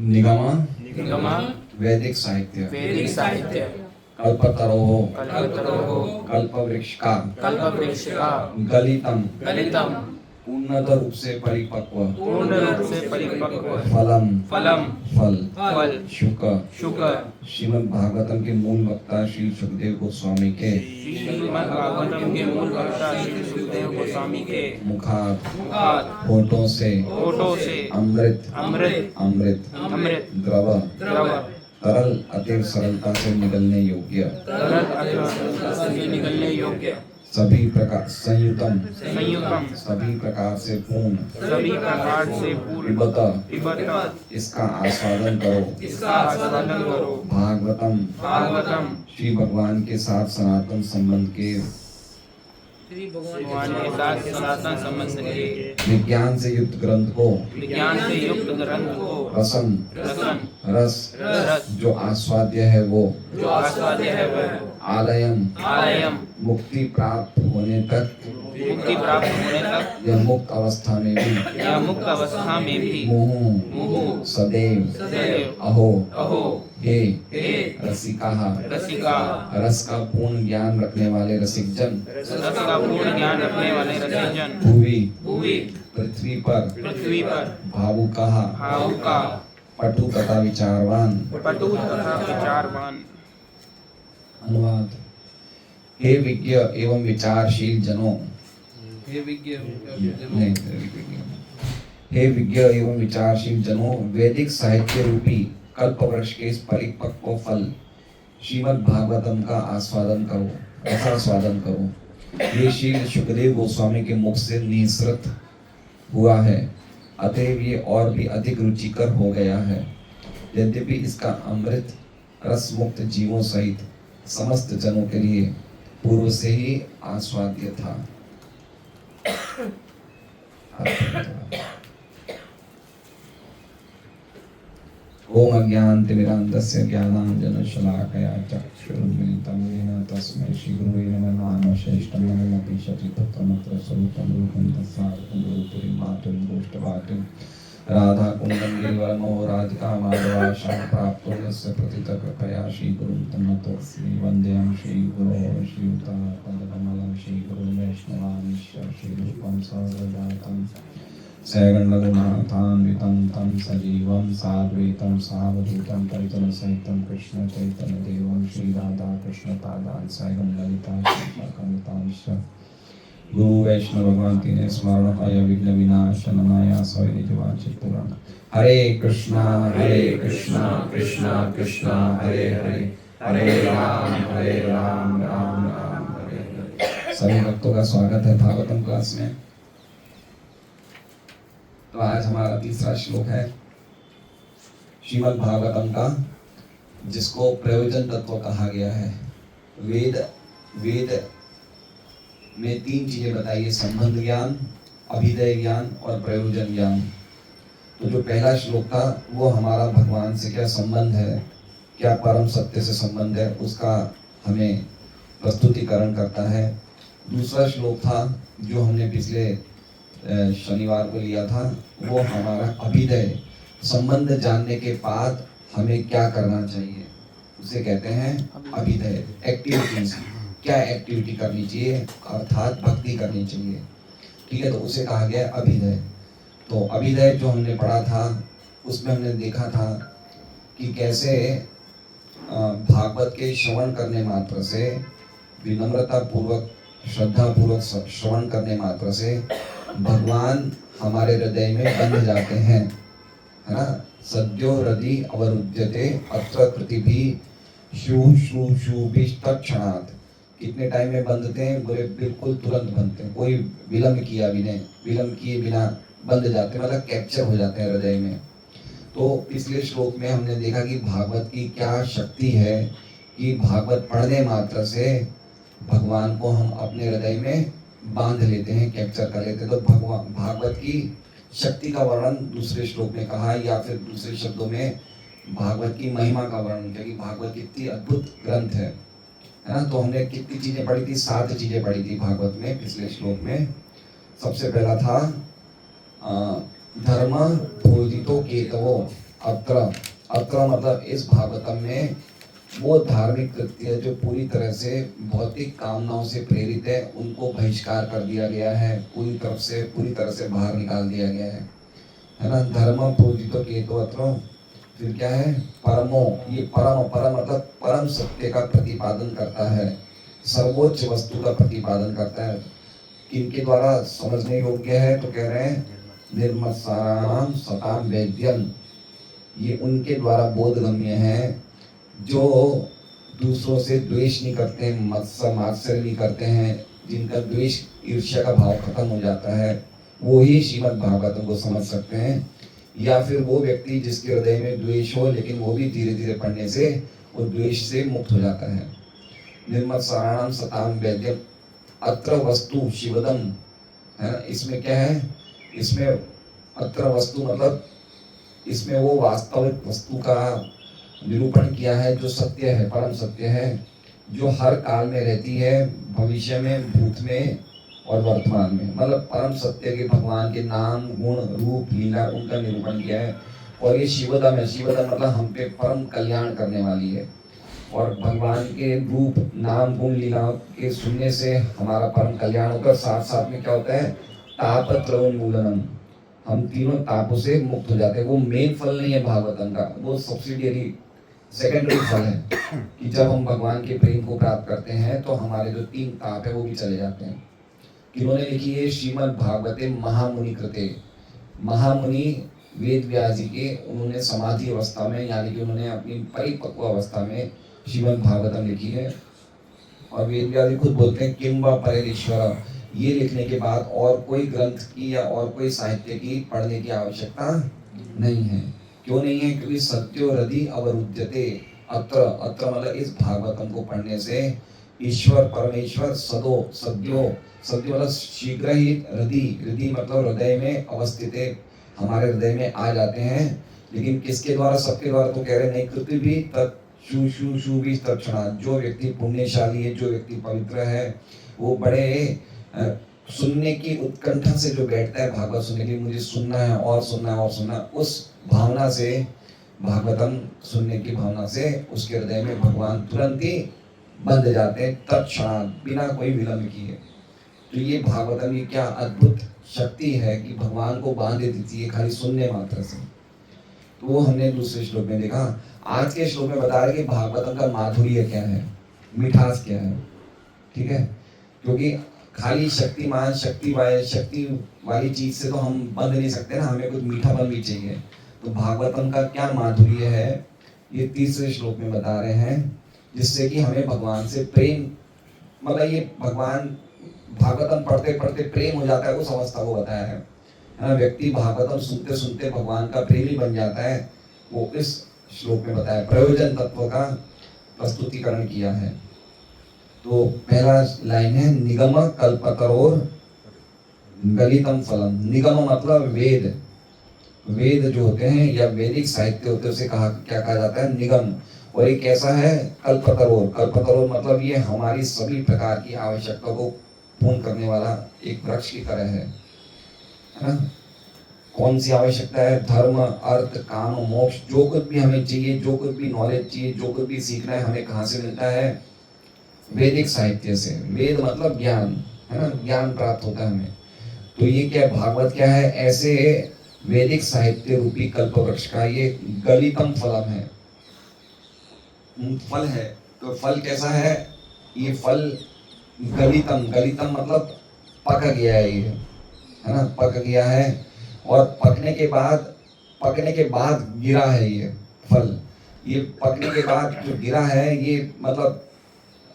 निगम निगम वैदिक साहित्य वैदिक साहित्य कल्पतरोः कल्पतरोः कल्पवृक्ष का कल्पवृक्ष का गलितम गलितम पूर्णतः रूप से परिपक्व पूर्ण रूप से परिपक्व फलम फलम फल फल शुक शुक श्रीमद् भागवतम के मूल वक्ता श्री सुखदेव गोस्वामी के श्रीमद् भागवतम के मूल वक्ता श्री सुखदेव गोस्वामी के मुखात मुखात होठों से अमृत अमृत अमृत अमृत द्रव द्रव तरल अति सरलता से निकलने योग्य तरल अथवा से निकलने योग्य सभी प्रकार संयुतम संयुतम सभी प्रकार से पूर्ण सभी प्रकार से पूर्ण पिबत पिबत इसका आस्वादन करो इसका आस्वादन करो भागवतम भागवतम श्री भगवान के साथ सनातन संबंध के भगवान के साथ सनातन संबंध के विज्ञान से युक्त ग्रंथ को विज्ञान से युक्त ग्रंथ को रसम रसम रस रस जो आस्वाद्य है वो जो आस्वाद्य है वह आलयम आलयम मुक्ति प्राप्त होने तक मुक्ति प्राप्त होने तक या मुक्त अवस्था में भी या मुक्त अवस्था में भी मुहुः सदैव सदैव अहो अहो हे हे रसिकाः रसिका रस का पूर्ण ज्ञान रखने वाले रसिक जन रस का पूर्ण ज्ञान रखने वाले रसिक जन भूवि भूवि पृथ्वी पर भावुका भावुका पटु तथा विचारवान पटु तथा विचारवान। अनुवाद। हे विज्ञ एवं विचारशील जनों नहीं, हे विज्ञ एवं विचारशील जनों वैदिक साहित्य रूपी कल्पवृक्ष के इस परिपक्व फल श्रीमद् भागवतम का आस्वादन करो रसास्वादन करो। ये शील सुखदेव गोस्वामी के मुख से निःसृत हुआ है, अतएव ये और भी अधिक रुचिकर हो गया है। यद्यपि इसका अमृत रस मुक्त जीवों सहित समस्त जनों के लिए पूर्व से ही आस्वाद्य था। ओम अज्ञानतिमिरान्धस्य ज्ञानाञ्जनशलाकया चक्षुरुन्मिलितं येन तस्मै श्रीगुरुवे नमः। नामशेषं नमोऽपि शचीपुत्रमत्र स्वरूपं रूपं तस्सार्थं गुरुपुरीं मातुं गोष्ठवाटिं राधाकुन्दं गिरिवरमो राधिका माधवाशां प्राप्तो यस्य प्रतितकृपया श्रीगुरुं तन्नतोऽस्मि। वन्देऽहं श्रीगुरोः श्रीयुतापदकमलं श्रीगुरुं वैष्णवामीश्वर श्रीरूपं सहजातं सैगण्डगुणाथान्वितं तं सजीवं साद्वैतं सावधूतं परिजनसहितं कृष्णचैतन्यदेवं श्रीराधाकृष्णपादान् सैगण्डलिता श्रीशाखान्वितांश्च गुरु वैष्णव भगवान तीन स्मरण अय विघ्न विनाशनाय सवै निजवांछित पूर्ण। हरे कृष्णा कृष्णा कृष्णा हरे हरे हरे राम राम राम हरे हरे। सभी भक्तों का स्वागत है भागवतम क्लास में। तो आज हमारा तीसरा श्लोक है श्रीमद् भागवतम का, जिसको प्रयोजन तत्व कहा गया है। वेद में तीन चीजें बताई है, संबंध ज्ञान, अभिधेय ज्ञान और प्रयोजन ज्ञान। तो जो पहला श्लोक था वो हमारा भगवान से क्या संबंध है, क्या परम सत्य से संबंध है, उसका हमें प्रस्तुतिकरण करता है। दूसरा श्लोक था जो हमने पिछले शनिवार को लिया था, वो हमारा अभिधेय, संबंध जानने के बाद हमें क्या करना चाहिए, उसे कहते हैं अभिधेय, एक्टिविटीज। क्या एक्टिविटी करनी चाहिए, अर्थात भक्ति करनी चाहिए। ठीक है, तो उसे कहा गया अभिधेय। तो अभिधेय जो हमने पढ़ा था उसमें हमने देखा था कि कैसे भागवत के श्रवण करने मात्र से, विनम्रता पूर्वक श्रद्धा पूर्वक श्रवण करने मात्र से भगवान हमारे हृदय में बंध जाते हैं, है ना। सद्यो हृदि अवरुध्यते अत्र पृथिवी शूभिस्तत्क्षणात्। कितने टाइम में बंधते हैं, बोले बिल्कुल तुरंत बनते हैं, कोई विलंब किए बिना बंध जाते हैं, मतलब कैप्चर हो जाते हैं हृदय में। तो पिछले श्लोक में हमने देखा कि भागवत की क्या शक्ति है कि भागवत पढ़ने मात्र से भगवान को हम अपने हृदय में बांध लेते हैं, कैप्चर कर लेते हैं। तो भगवान भागवत की शक्ति का वर्णन दूसरे श्लोक में कहा है, या फिर दूसरे शब्दों में भागवत की महिमा का वर्णन किया कि भागवत कितनी अद्भुत ग्रंथ है ना। तो हमने कितनी चीजें पढ़ी थी, 7 चीजें पढ़ी थी भागवत में पिछले श्लोक में। सबसे पहला था धर्म बोधितो केतवो अत्र अत्र मतलब इस भागवतम में वो धार्मिक कृत्य जो पूरी तरह से भौतिक कामनाओं से प्रेरित है उनको बहिष्कार कर दिया गया है, पूरी तरह से बाहर निकाल दिया गया है ना। धर्म पूजितो केतो अत्र, फिर क्या है परमो, ये परम मतलब परम सत्य का प्रतिपादन करता है, सर्वोच्च वस्तु का प्रतिपादन करता है। किनके द्वारा समझने योग्य है तो कह रहे हैं निर्मत्साराणाम सताम वेद्यम, ये उनके द्वारा बोधगम्य है जो दूसरों से द्वेष नहीं करते हैं, मात्सर्य नहीं करते हैं, जिनका द्वेष ईर्ष्या का भाव खत्म हो जाता है, वो ही श्रीमद् भागवतम को समझ सकते हैं। या फिर वो व्यक्ति जिसके हृदय में द्वेष हो लेकिन वो भी धीरे धीरे पढ़ने से वो द्वेष से मुक्त हो जाता है। निर्मत्साराणाम सताम वेद्यम अत्र वस्तु शिवदम, है ना। इसमें क्या है, इसमें अत्र वस्तु मतलब इसमें वो वास्तविक वस्तु का निरूपण किया है जो सत्य है, परम सत्य है, जो हर काल में रहती है, भविष्य में, भूत में और वर्तमान में। मतलब परम सत्य के भगवान के नाम गुण रूप लीला उनका निरूपण किया है। और ये शिवदम है, शिवदम मतलब हम पे परम कल्याण करने वाली है। और भगवान के रूप नाम गुण लीला के सुनने से हमारा परम कल्याण होता है। साथ साथ में क्या होता है, तापत्रयोन्मूलनम, हम तीनों तापों से मुक्त हो जाते हैं। वो मेन फल नहीं है भागवतम का, वो सब्सिडियरी सेकेंडरी फल है कि जब हम भगवान के प्रेम को प्राप्त करते हैं तो हमारे जो तीन ताप है वो भी चले जाते हैं। किन्होंने लिखी है श्रीमद् भागवते महामुनि कृते, महामुनि वेद व्यास जी के, उन्होंने समाधि अवस्था में यानी कि उन्होंने अपनी परिपक्व अवस्था में श्रीमद् भागवतम लिखी है। और वेद व्यास जी खुद बोलते हैं किम वा परेश्वर, ये लिखने के बाद और कोई ग्रंथ की या और कोई साहित्य की पढ़ने की आवश्यकता नहीं है। क्यों नहीं है, क्योंकि सत्यो हृदि अवरुध्यते, अत्र अत्र मतलब इस भागवतम को पढ़ने से ईश्वर परमेश्वर सदो सद्यो, सद्यो मतलब शीघ्र ही हृदय मतलब हृदय में अवस्थित है, हमारे हृदय में आ जाते हैं। लेकिन किसके द्वारा, सबके द्वारा तो कह रहे नहीं, कृति भी तत्शु भी तत्क्षणा, जो व्यक्ति पुण्यशाली है, जो व्यक्ति पवित्र है, वो बड़े सुनने की उत्कंठा से जो बैठता है भागवत सुनने के लिए, मुझे सुनना है और सुनना है और सुनना, उस भावना से, भागवतम सुनने की भावना से उसके हृदय में भगवान तुरंत ही बंध जाते हैं, तत्क्षण, बिना कोई विलंब किए। तो ये भागवतम ये क्या अद्भुत शक्ति है कि भगवान को बांध देती है खाली सुनने मात्र से। तो वो हमने दूसरे श्लोक में देखा। आज के श्लोक में बता रहे कि भागवतम का माधुर्य क्या है, मिठास क्या है, ठीक है। क्योंकि खाली शक्तिमान शक्ति वाली चीज से तो हम बंध नहीं सकते ना, हमें कुछ मीठापन भी चाहिए। तो भागवतम का क्या माधुर्य है ये तीसरे श्लोक में बता रहे हैं, जिससे कि हमें भगवान से प्रेम, मतलब ये भगवान भागवतम पढ़ते पढ़ते प्रेम हो जाता है, उस अवस्था को बताया है। व्यक्ति भागवतम सुनते सुनते भगवान का प्रेमी बन जाता है, वो इस श्लोक में बताया, प्रयोजन तत्व का प्रस्तुतिकरण किया है। तो पहला लाइन है निगम कल्पतरोर गलितम फलम। निगम मतलब वेद, वेद जो होते हैं या वैदिक साहित्य होते हैं उसे क्या कहा जाता है, निगम। और एक ऐसा है कल्पतरोर, कल्पतरोर मतलब ये हमारी सभी प्रकार की आवश्यकता को पूर्ण करने वाला एक वृक्ष की तरह है ना। कौन सी आवश्यकता है, धर्म अर्थ काम मोक्ष, जो कुछ भी हमें चाहिए, जो कुछ भी नॉलेज चाहिए, जो कुछ भी सीखना है, हमें कहाँ से मिलता है, वैदिक साहित्य से। वेद मतलब ज्ञान, है ना, ज्ञान प्राप्त होता है हमें। तो ये क्या भागवत क्या है, ऐसे वैदिक साहित्य रूपी कल्प वृक्ष का ये गलितम फलम है, फल है। तो फल कैसा है, ये फल गलितम, गलितम मतलब पक गया है, ये है ना, पक गया है। और पकने के बाद गिरा है ये फल। ये पकने के बाद जो गिरा है ये मतलब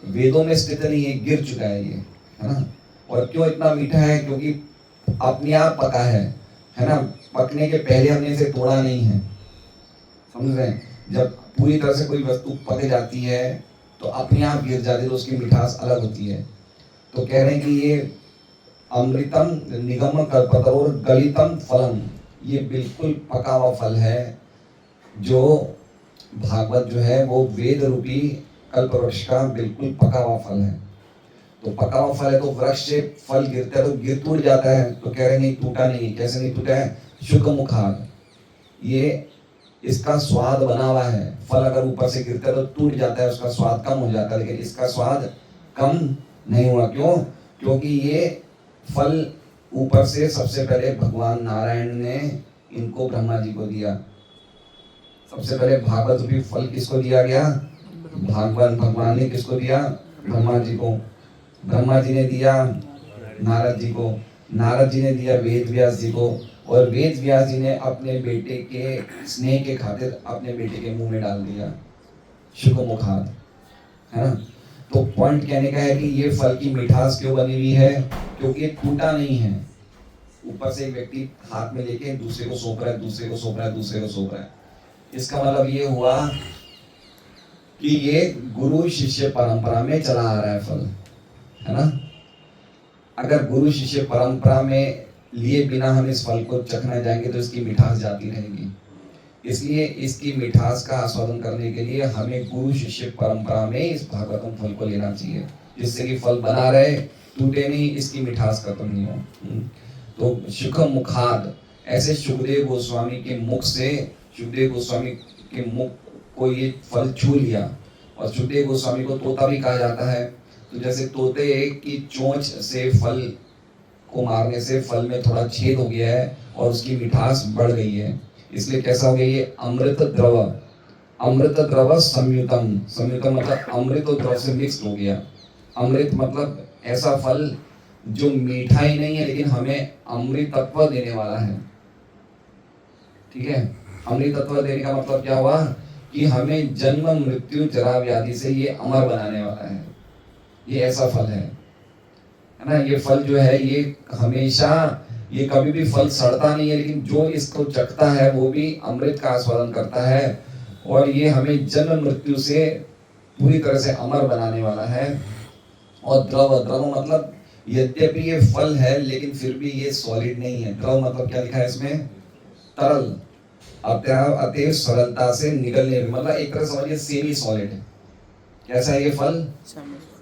वेदों में स्थित नहीं है, गिर चुका है ये, है ना। और क्यों इतना मीठा है, क्योंकि अपने आप पका है ना। पकने के पहले हमने इसे तोड़ा नहीं है, समझ रहे हैं। जब पूरी तरह से कोई वस्तु पक जाती है तो अपने आप गिर जाती है, तो उसकी मिठास अलग होती है। तो कह रहे हैं कि ये अमृतम निगम कल्पतरोर गलितम फलम, ये बिल्कुल पका हुआ फल है। जो भागवत जो है वो वेद रूपी कल्प वृक्ष का बिल्कुल पका हुआ फल है। तो पका हुआ फल है तो वृक्ष से फल गिरता है तो टूट जाता है। तो कह रहे नहीं, टूटा नहीं। कैसे नहीं टूटा है, शुक मुखार, ये इसका स्वाद बना हुआ है। फल अगर ऊपर से गिरता है तो टूट जाता है, उसका स्वाद कम हो जाता है, लेकिन इसका स्वाद कम नहीं हुआ। क्यों? क्योंकि ये फल ऊपर से सबसे पहले भगवान नारायण ने इनको ब्रह्मा जी को दिया। सबसे पहले भागवत रूपी फल किसको दिया गया? भगवान ने किसको दिया? ब्रह्मा जी को। ब्रह्मा जी ने दिया नारद जी को, नारद जी ने दिया वेद व्यास जी को, और वेद व्यास जी ने अपने बेटे के स्नेह के खातिर अपने बेटे के मुंह में डाल दिया शुक मुखाद, है ना। तो पॉइंट कहने का है कि ये फल की मिठास क्यों बनी हुई है? क्योंकि ये टूटा नहीं है। ऊपर से एक व्यक्ति हाथ में लेके दूसरे को सौंप रहा है, दूसरे को सौंप रहा है, दूसरे को सौंप रहा है। इसका मतलब ये हुआ कि ये गुरु शिष्य परंपरा में चला आ रहा है फल, है ना। अगर गुरु शिष्य परंपरा में लिए बिना हम इस फल को चखना जाएंगे तो इसकी मिठास जाती रहेगी। इसलिए इसकी मिठास का आस्वादन करने के लिए हमें गुरु शिष्य परंपरा में इस भागवतम फल को लेना चाहिए, जिससे कि फल बना रहे, टूटे नहीं, इसकी मिठास खत्म नहीं हो। तो शुक मुखाद, ऐसे सुखदेव गोस्वामी के मुख से, सुखदेव गोस्वामी के मुख को ये फल छू लिया। और सुखदेव गोस्वामी को तोता भी कहा जाता है। तो जैसे तोते की चोंच से फल को मारने से फल में थोड़ा छेद हो गया है और उसकी मिठास बढ़ गई है, इसलिए कैसा हो गया ये अमृत द्रव। अमृत द्रव संयुतम, संयुतम मतलब अमृत और द्रव से मिक्स हो गया। अमृत मतलब ऐसा फल जो मीठा ही नहीं है लेकिन हमें अमृतत्व देने वाला है। ठीक है, अमृतत्व देने का मतलब क्या हुआ कि हमें जन्म मृत्यु जरा व्याधि से ये अमर बनाने वाला है। ये ऐसा फल है ना। ये फल जो है ये हमेशा, ये कभी भी फल सड़ता नहीं है, लेकिन जो इसको चखता है वो भी अमृत का आस्वादन करता है, और ये हमें जन्म मृत्यु से पूरी तरह से अमर बनाने वाला है। और द्रव, द्रव मतलब यद्यपि ये फल है लेकिन फिर भी ये सॉलिड नहीं है। द्रव मतलब क्या लिखा है इसमें? तरल, अतः सरलता से निकलने, मतलब एक तरह समझिए सेमी सॉलिड है। कैसा है ये फल?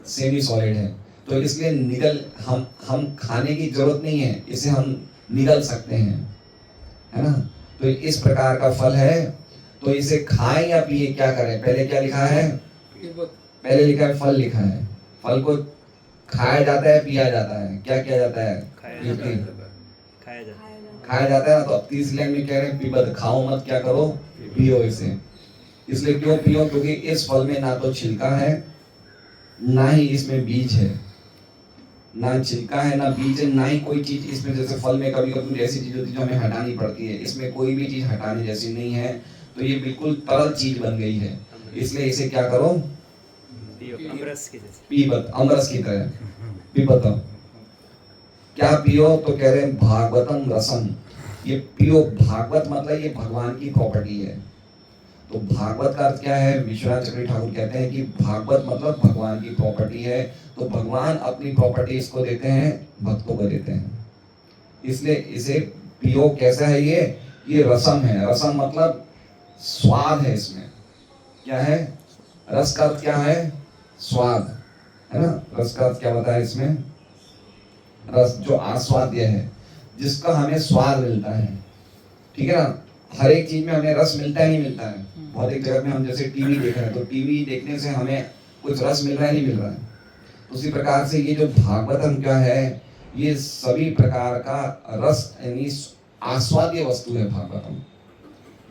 सेमी सॉलिड है। तो इसलिए निगल, हम खाने की जरूरत नहीं है, इसे हम निगल सकते हैं, है ना। तो इस प्रकार का फल है। तो इसे खाएं या पिए, क्या करें? पहले क्या लिखा है? पहले लिखा है फल, लिखा है। फल को खाया जाता है, पिया जाता है, क्या किया जाता है? खाया जाता है ना। तो अब तीसरी लाइन में कह रहे हैं पिबत, खाओ मत, क्या करो? पियो इसे। इसलिए क्यों पियो? क्योंकि इस फल में ना तो छिलका है, ना ही इसमें बीज है। ना छिलका है, ना बीज है, ना ही कोई चीज इसमें, जैसे फल में कभी कभी ऐसी चीज होती है जो हमें हटानी पड़ती है, इसमें कोई भी चीज हटाने जैसी नहीं है। तो ये बिल्कुल तरल चीज बन गई है। इसलिए इसे क्या करो? पीबत, अमरस की तरह पीबत। क्या पियो? तो कह रहे हैं भागवतम रसम, ये पियो। भागवत मतलब ये भगवान की प्रॉपर्टी है। तो भागवत का अर्थ क्या है? विश्वनाथ चक्रवर्ती ठाकुर कहते हैं कि भागवत मतलब भगवान की प्रॉपर्टी है। तो भगवान अपनी प्रॉपर्टी इसको देते हैं, भक्तों को देते हैं, इसलिए इसे पियो। कैसा है ये रसम है। रसम मतलब स्वाद है इसमें। क्या है? रस का अर्थ क्या है? स्वाद, है ना। रस का अर्थ क्या बताया इसमें? रस जो आस्वाद्य है, जिसका हमें स्वाद मिलता है। ठीक है ना। हर एक चीज में हमें रस मिलता है, नहीं मिलता है। भौतिक जगत में हम जैसे टीवी देख रहे हैं, तो टीवी देखने से हमें कुछ रस मिल रहा है, नहीं मिल रहा है। उसी प्रकार से ये जो भागवतम क्या है, ये सभी प्रकार का रस यानी आस्वाद्य वस्तु है भागवतम।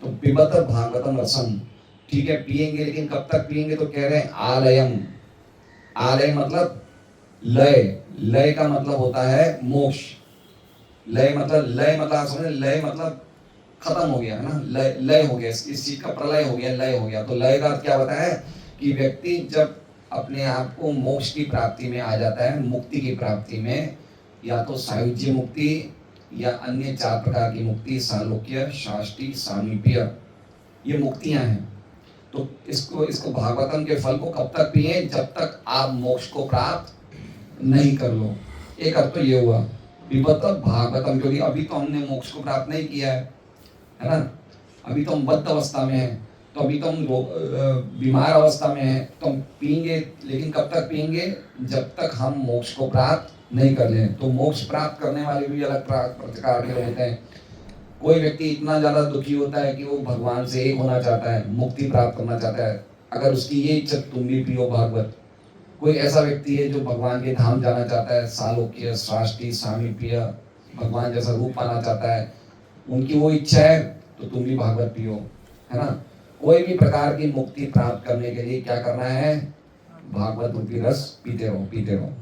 तो पिबत भागवतम रसम। ठीक है, पिएंगे, लेकिन कब तक पिएंगे? तो कह रहे हैं आलयम। आलय मतलब लय, लय का मतलब होता है मोक्ष। लय मतलब आप समझे, लय मतलब खत्म हो गया, है ना। लय, लय हो गया, इस चीज का प्रलय हो गया, लय हो गया। तो लय का अर्थ क्या बताया है कि व्यक्ति जब अपने आप को मोक्ष की प्राप्ति में आ जाता है, मुक्ति की प्राप्ति में, या तो सायुज्य मुक्ति या अन्य 4 प्रकार की मुक्ति, सालोक्य, शाष्टी, सामीप्य, ये मुक्तियां हैं। तो इसको भागवतम के फल को कब तक पिए? जब तक आप मोक्ष को प्राप्त नहीं कर लो। एक अर्थ तो ये हुआ पिबत भागवतम, क्योंकि अभी तो हमने मोक्ष को प्राप्त नहीं किया है ना। अभी तो हम बद्ध अवस्था में हैं, तो अभी तो हम बीमार अवस्था में हैं, तो हम पिएंगे, लेकिन कब तक पिएंगे? जब तक हम मोक्ष को प्राप्त नहीं कर लें। तो मोक्ष प्राप्त करने वाले भी अलग प्रकार के होते हैं। कोई व्यक्ति इतना ज्यादा दुखी होता है कि वो भगवान से एक होना चाहता है, मुक्ति प्राप्त करना चाहता है, अगर उसकी ये इच्छा, तुम भी पियो भागवत। कोई ऐसा व्यक्ति है जो भगवान के धाम जाना चाहता है, सालोक्य, साष्टी, सामीप्य, भगवान जैसा रूप पाना चाहता है, उनकी वो इच्छा है, तो तुम भी भागवत पियो, है ना। कोई भी प्रकार की मुक्ति प्राप्त करने के लिए क्या करना है, भागवत रूपी रस पीते रहो, पीते रहो।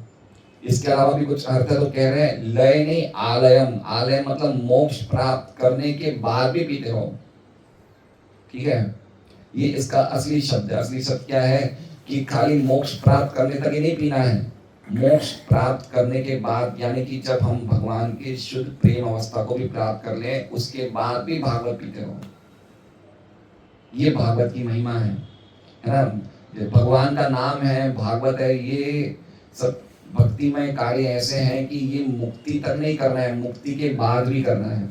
इसके अलावा भी कुछ अर्थ है तो कह रहे हैं लय नहीं आलयम, आलय मतलब मोक्ष प्राप्त करने के बाद भी पीते रहो, ठीक है। ये इसका असली शब्द है। असली शब्द क्या है कि खाली मोक्ष प्राप्त करने तक ही नहीं पीना है, मोक्ष प्राप्त करने के बाद, यानी कि जब हम भगवान की शुद्ध प्रेम अवस्था को भी प्राप्त कर लें, उसके बाद भी भागवत पीते रहो। ये भागवत की महिमा है ना। भगवान का नाम है, भागवत है, ये सब भक्तिमय कार्य ऐसे हैं कि ये मुक्ति तक नहीं करना है, मुक्ति के बाद भी करना है।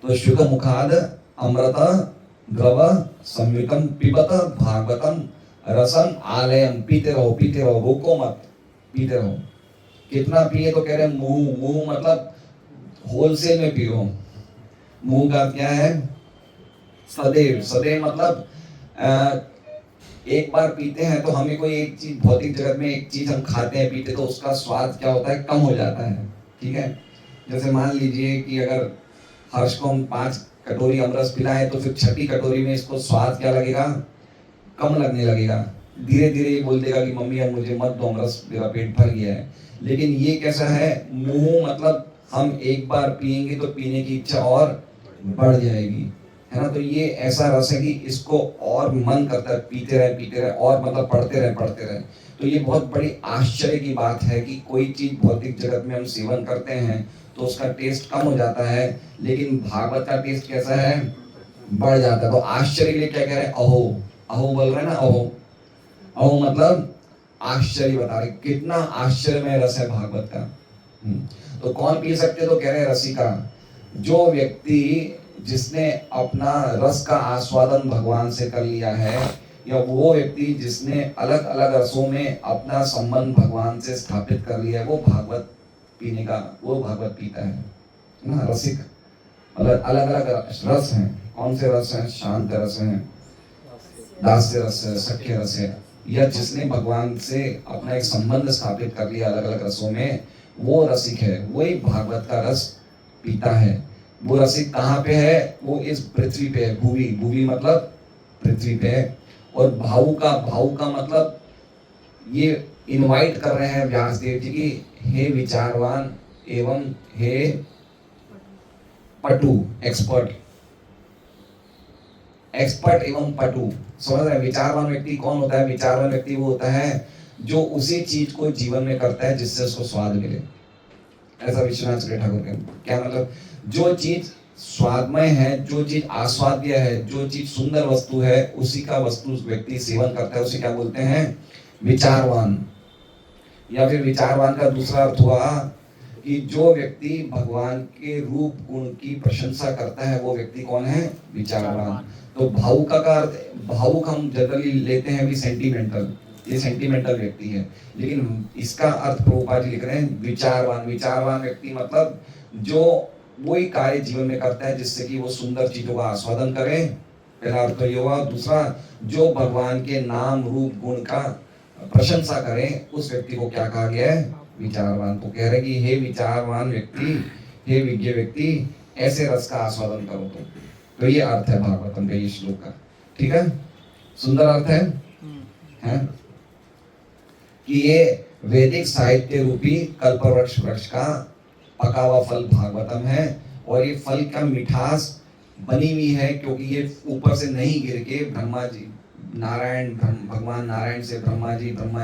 तो शुक मुखाद अमृत द्रव संयुतम पिबत भागवतम रसम आलयम, पीते रहो, पीते रहो, रोको मत, पीते रहो। कितना पिए तो कह रहे हैं मुंह, मुंह मतलब होलसेल में पियो। मुंह का क्या है, सदैव, सदैव मतलब एक बार पीते हैं तो हमें कोई एक चीज, भौतिक जगत में एक चीज हम खाते हैं, पीते, तो उसका स्वाद क्या होता है, कम हो जाता है, ठीक है। जैसे मान लीजिए कि अगर हर्ष को हम 5 कटोरी अमरस पिलाएं तो फिर 6ठी कटोरी में इसको स्वाद क्या लगेगा, कम लगने लगेगा। धीरे धीरे ये बोल देगा कि मम्मी अब मुझे मत दो अमरस, मेरा पेट भर गया है। लेकिन ये कैसा है, मुंह मतलब हम एक बार पिएंगे तो पीने की इच्छा और बढ़ जाएगी, है ना। तो ये ऐसा रस है कि इसको और मन करता है, पीते रहे और मतलब पढ़ते रहे। तो ये बहुत बड़ी आश्चर्य की बात है कि कोई चीज भौतिक जगत में हम सेवन करते हैं तो उसका टेस्ट कम हो जाता है, लेकिन भागवत का टेस्ट कैसा है, बढ़ जाता है। तो आश्चर्य के लिए क्या कह रहे हैं, अहो, अहो बोल रहे हैं ना, अहो, अहो मतलब आश्चर्य बता रहे, कितना आश्चर्यमय रस है भागवत का। तो कौन पी सकते, तो कह रहे हैं रसिका, जो व्यक्ति जिसने अपना रस का आस्वादन भगवान से कर लिया है, या वो व्यक्ति जिसने अलग अलग रसों में अपना संबंध भगवान से स्थापित कर लिया है, वो भागवत पीने का, वो भागवत पीता है ना। रसिक अलग अलग रस हैं। कौन से रस हैं, शांत रस हैं, दास्य रस है, सख्य रस है। या जिसने भगवान से अपना एक संबंध स्थापित कर लिया अलग अलग रसों में, वो रसिक है, वही भागवत का रस पीता है। वो रसिक कहाँ पे है, वो इस पृथ्वी पे है, भूवि, भूवि मतलब पृथ्वी पे है। और भावुका, भावुका मतलब ये इनवाइट कर रहे हैं व्यासदेव जी की, हे विचारवान एवं हे पटु, एक्सपर्ट, एक्सपर्ट एवं पटु, समझ रहे हैं। विचारवान व्यक्ति कौन होता है, विचारवान व्यक्ति वो होता है जो उसी चीज को जीवन में करता है जिससे उसको स्वाद मिले। ऐसा विश्वनाथ चक्रवर्ती ठाकुर का क्या मतलब, जो चीज स्वादमय है, जो चीज आस्वाद्य है, जो चीज सुंदर वस्तु है, उसी का वस्तु व्यक्ति सेवन करता है, उसे क्या बोलते हैं, विचारवान। या फिर विचारवान का दूसरा अर्थ हुआ कि जो व्यक्ति भगवान के रूप गुण की प्रशंसा करता है, वो व्यक्ति कौन है, विचारवान। तो भावुका का अर्थ, भावुक हम जनरली लेते हैं भी सेंटिमेंटल, ये सेंटिमेंटल व्यक्ति है, लेकिन इसका अर्थ प्रभुपाद जी लिख रहे हैं विचारवान। विचारवान व्यक्ति मतलब जो वही कार्य जीवन में करता है जिससे कि वो सुंदर चीजों का आस्वादन करे, पहला अर्थ तो ये हुआ। दूसरा, जो भगवान के नाम रूप गुण का प्रशंसा करें, उस व्यक्ति को क्या कहा गया है, विचारवान। तो कह रहे कि हे विचारवान व्यक्ति, हे विज्ञ व्यक्ति, ऐसे रस का आस्वादन करो। तो ये अर्थ है भागवतम का, ये श्लोक का, ठीक है, सुंदर अर्थ है? कि ये वैदिक साहित्य रूपी कल्पवृक्ष वृक्ष का पका हुआ फल भागवतम है। और ये फल का मिठास बनी हुई है क्योंकि ये ऊपर से नहीं गिर के ब्रह्मा जी, नारायण, भगवान नारायण से ब्रह्मा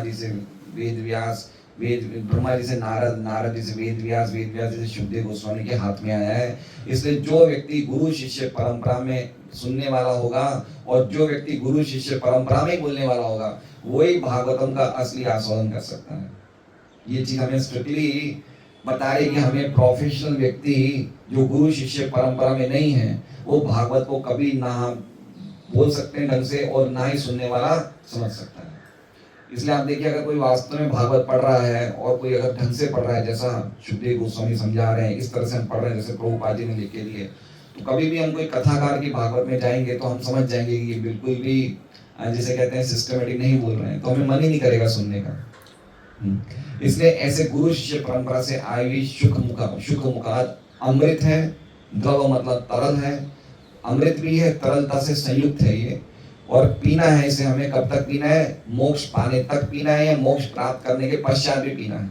जी से वेद व्यास, ब्रह्मा जी से नारद, नारद जी से वेद व्यास जी से शुकदेव गोस्वामी के हाथ में आया है। इसलिए जो व्यक्ति गुरु शिष्य परंपरा में सुनने वाला होगा और जो व्यक्ति गुरु शिष्य परंपरा में बोलने वाला होगा, वही भागवतम का असली आस्वादन कर सकता है। ये चीज हमें स्ट्रिक्टली बता रही कि हमें प्रोफेशनल व्यक्ति जो गुरु शिष्य परंपरा में नहीं है, वो भागवत को कभी ना बोल सकते हैं ढंग से और ना ही सुनने वाला समझ सकता है। इसलिए आप देखिए, अगर कोई वास्तव में भागवत पढ़ रहा है और कोई अगर ढंग से पढ़ रहा है, जैसा सुखदेव गोस्वामी समझा रहे हैं, इस तरह से हम पढ़ रहे हैं जैसे प्रभुपाद जी ने लिख के दिए, तो कभी भी हम कोई कथाकार की भागवत में जाएंगे तो हम समझ जाएंगे कि ये बिल्कुल भी जिसे कहते हैं सिस्टमेटिक नहीं बोल रहे हैं, तो हमें मन ही नहीं करेगा सुनने का। इसलिए ऐसे गुरु शिष्य परंपरा से आई हुई शुक मुखात अमृत है। द्रव मतलब तरल है, अमृत भी है, तरलता से संयुक्त है ये, और पीना है इसे हमें। कब तक पीना है? मोक्ष पाने तक पीना है, या मोक्ष प्राप्त करने के पश्चात भी पीना है।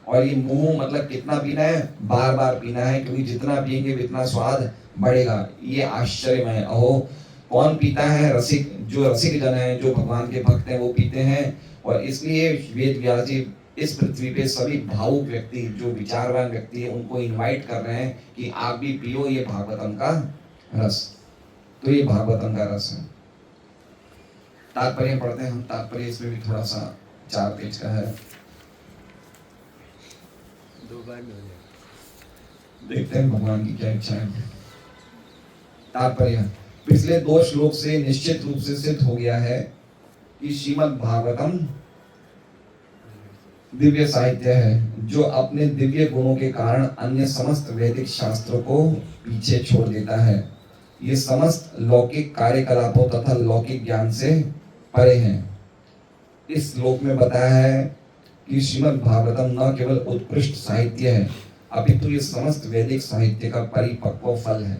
और ये मुंह मतलब कितना पीना है? बार बार पीना है, क्योंकि जितना पिएंगे उतना स्वाद बढ़ेगा। ये आश्चर्यमय। अहो, कौन पीता है? रसिक, जो रसिक जन है, जो भगवान के भक्त हैं, वो पीते हैं। और इसलिए वेद व्यास जी इस पृथ्वी पे सभी भावुक व्यक्ति, जो विचारवान व्यक्ति है, उनको इनवाइट कर रहे हैं कि आप भी पियो ये भागवतम का रस। तो ये भागवतम का रस है। तात्पर्य पढ़ते हैं हम। तात्पर्य इसमें भी थोड़ा सा 4 पेज का है, 2 बार में हो जाए। देखते हैं भगवान की क्या इच्छा है। तात्पर्य पिछले 2 श्लोक से निश्चित रूप से सिद्ध हो गया है कि श्रीमद् भागवतम दिव्य साहित्य है, जो अपने दिव्य गुणों के कारण अन्य समस्त वैदिक शास्त्रों को पीछे छोड़ देता है। ये समस्त लौकिक कार्यकलापों तथा लौकिक ज्ञान से परे हैं। इस श्लोक में बताया है कि श्रीमद् भागवतम न केवल उत्कृष्ट साहित्य है, अपितु ये समस्त वैदिक साहित्य का परिपक्व फल है।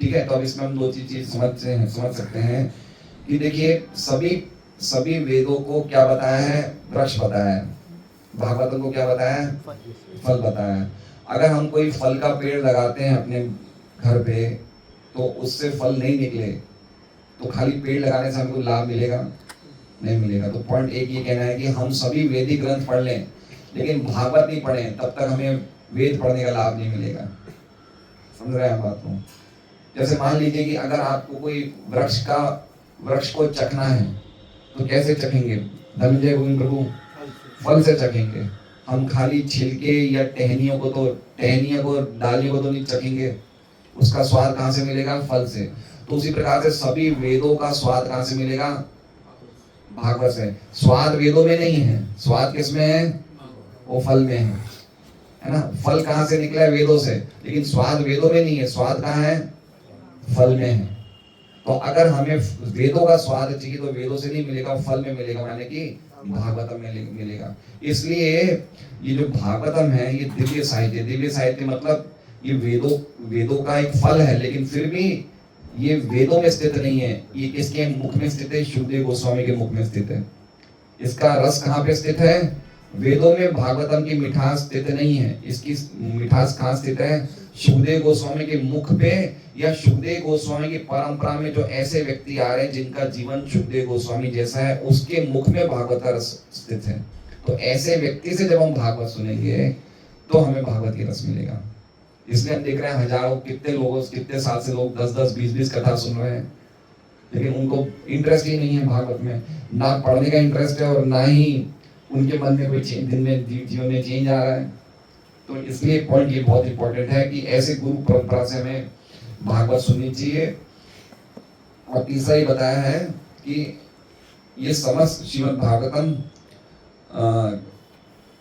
ठीक है, तो अब इसमें हम 2 चीज समझ सकते हैं कि देखिए, सभी वेदों को क्या बताया है? वृक्ष बताया है। भागवतम को क्या बताया है? फल बताया है। अगर हम कोई फल का पेड़ लगाते हैं अपने घर पे, तो उससे फल नहीं निकले, तो खाली पेड़ लगाने से हमको लाभ मिलेगा? नहीं मिलेगा। तो पॉइंट एक ये कहना है कि हम सभी वैदिक ग्रंथ पढ़ लें, लेकिन भागवत नहीं पढ़ें, तब तक हमें वेद पढ़ने का लाभ नहीं मिलेगा। समझ रहे हैं आप बात को? जैसे मान लीजिए कि अगर आपको कोई वृक्ष को चखना है, तो कैसे चखेंगे? धनंजय गोविंद प्रभु, फल से चखेंगे। हम खाली छिलके या टहनियों को डालियों को तो नहीं चखेंगे। उसका स्वाद कहाँ से मिलेगा? फल से। तो उसी प्रकार से सभी वेदों का स्वाद कहाँ से मिलेगा? भागवत से। स्वाद वेदों में नहीं है, स्वाद किसमें है? वो फल में है ना। फल कहाँ से निकला है? वेदों से। लेकिन स्वाद वेदों में नहीं है, स्वाद कहाँ है? फल में है। तो अगर हमें वेदों का स्वाद चाहिए तो वेदों से नहीं मिलेगा, फल में मिलेगा, यानी कि भागवतम में मिलेगा। इसलिए ये जो भागवतम है, ये दिव्य साहित्य मतलब ये वेदों का एक फल है, लेकिन फिर भी ये वेदों में स्थित नहीं है। ये किसके मुख में स्थित है? सुखदेव गोस्वामी के मुख में स्थित है। इसका रस कहाँ पे स्थित है? वेदों में भागवतम की मिठास स्थित नहीं है। इसकी मिठास कहाँ स्थित है? सुखदेव गोस्वामी के मुख पे, या सुखदेव गोस्वामी की परंपरा में जो ऐसे व्यक्ति आ रहे हैं जिनका जीवन सुखदेव गोस्वामी जैसा है, उसके मुख में भागवत का रस स्थित है। तो ऐसे व्यक्ति से जब हम भागवत सुनेंगे तो हमें भागवत की रस मिलेगा। इसलिए हम देख रहे हैं हजारों, कितने साल से लोग 10-10, 20-20 कथा सुन रहे हैं, लेकिन उनको इंटरेस्ट ही नहीं है भागवत में। ना पढ़ने का इंटरेस्ट है, और ना ही उनके मन में कोई जीवन में चेंज आ रहा है। तो इसलिए पॉइंट ये बहुत इंपॉर्टेंट है कि ऐसे गुरु परंपरा से हमें भागवत सुननी चाहिए। और तीसरा ही बताया है कि ये समस्त श्रीमद् भागवतम,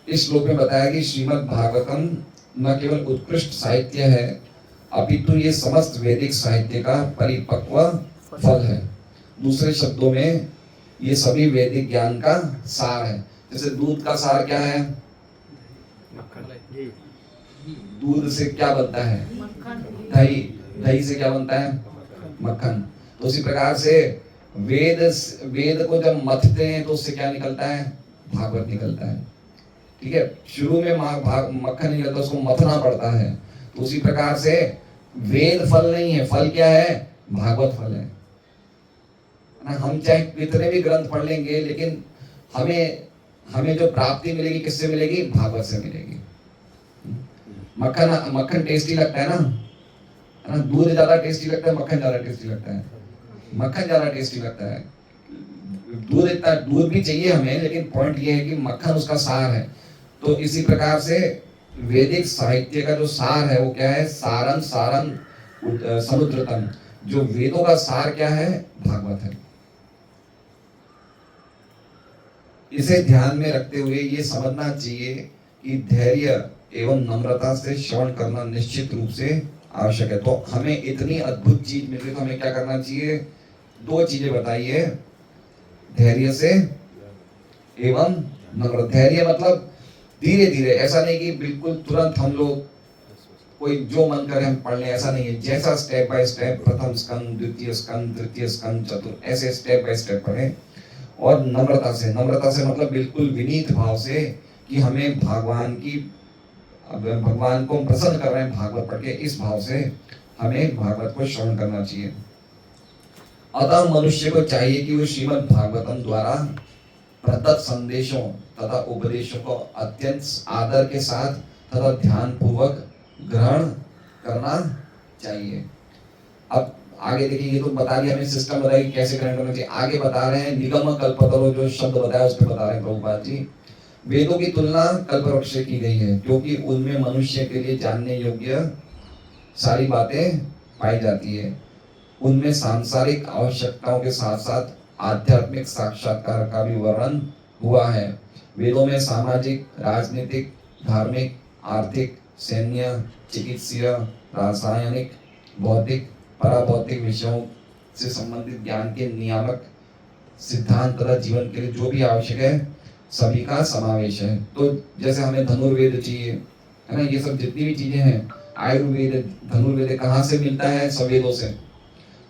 इस श्लोक में बताया कि श्रीमद् भागवतम न केवल उत्कृष्ट साहित्य है, अपितु ये समस्त वैदिक साहित्य का परिपक्व फल है। दूसरे शब्दों में ये सभी वैदिक ज्ञान का सार है। जैसे दूध का सार क्या है? दूध से क्या बनता है? दही। दही से क्या बनता है? मक्खन। तो उसी प्रकार से वेद को जब मथते हैं तो उससे क्या निकलता है? भागवत निकलता है। ठीक है, शुरू में मक्खन निकलता है, उसको मथना पड़ता है। तो उसी प्रकार से वेद फल नहीं है, फल क्या है? भागवत फल है ना। हम चाहे कितने भी ग्रंथ पढ़ लेंगे, लेकिन हमें जो प्राप्ति मिलेगी किससे मिलेगी? भागवत से मिलेगी। मक्खन टेस्टी लगता है ना। दूध ज्यादा टेस्टी लगता है, मक्खन ज्यादा टेस्टी लगता है? मक्खन ज्यादा टेस्टी लगता है। दूध भी चाहिए हमें, लेकिन पॉइंट ये है कि मक्खन उसका सार है। तो इसी प्रकार से वैदिक साहित्य का जो सार है वो क्या है? सारं समुद्रतम। जो वेदों का सार क्या है? भागवत है। इसे ध्यान में रखते हुए ये समझना चाहिए कि धैर्य एवं नम्रता से श्रवण करना निश्चित रूप से आवश्यक है। तो हमें इतनी अद्भुत चीज मिल रही तो हमें क्या करना चाहिए? दो चीजें बताइए, धैर्य से एवं नम्र। धैर्य मतलब धीरे धीरे, ऐसा नहीं कि बिल्कुल तुरंत हम लोग कोई जो मन करे हम पढ़ लें, ऐसा नहीं है। जैसा स्टेप बाय स्टेप, प्रथम स्कंद, द्वितीय स्कंद, तृतीय स्कंद, चतुर्थ, ऐसे स्टेप बाय स्टेप पढ़ें। और नम्रता से, नम्रता से मतलब बिल्कुल विनीत भाव से कि हमें भगवान को हम प्रसन्न कर रहे हैं भागवत पढ़ के, इस भाव से हमें भागवत को श्रवण करना चाहिए। अतः मनुष्य को चाहिए कि वो श्रीमद् भागवतम द्वारा प्रदत्त संदेशों तथा उपदेशों को अत्यंत आदर के साथ तथा ध्यान पूर्वक ग्रहण करना चाहिए। अब आगे देखिए, ये तो बता दिया हमें, सिस्टम बताया कि कैसे ग्रहण करना चाहिए। आगे बता रहे हैं निगम कल्पतरो, जो शब्द बताया उस पर बता रहे हैं प्रभुपाद जी। वेदों की तुलना कल्पवृक्ष से की गई है क्योंकि उनमें मनुष्य के लिए जानने योग्य सारी बातें पाई जाती है। उनमें सांसारिक आवश्यकताओं के साथ साथ आध्यात्मिक साक्षात्कार का भी वर्णन हुआ है। वेदों में सामाजिक, राजनीतिक, धार्मिक, आर्थिक, सैन्य, चिकित्सीय, रासायनिक, भौतिक, पराभौतिक विषयों से संबंधित ज्ञान के नियामक सिद्धांत तथा जीवन के लिए जो भी आवश्यक है सभी का समावेश है। तो जैसे हमें धनुर्वेद चाहिए, है ना, ये सब जितनी भी चीजें हैं, आयुर्वेद, धनुर्वेद कहाँ से मिलता है? सब वेदों से।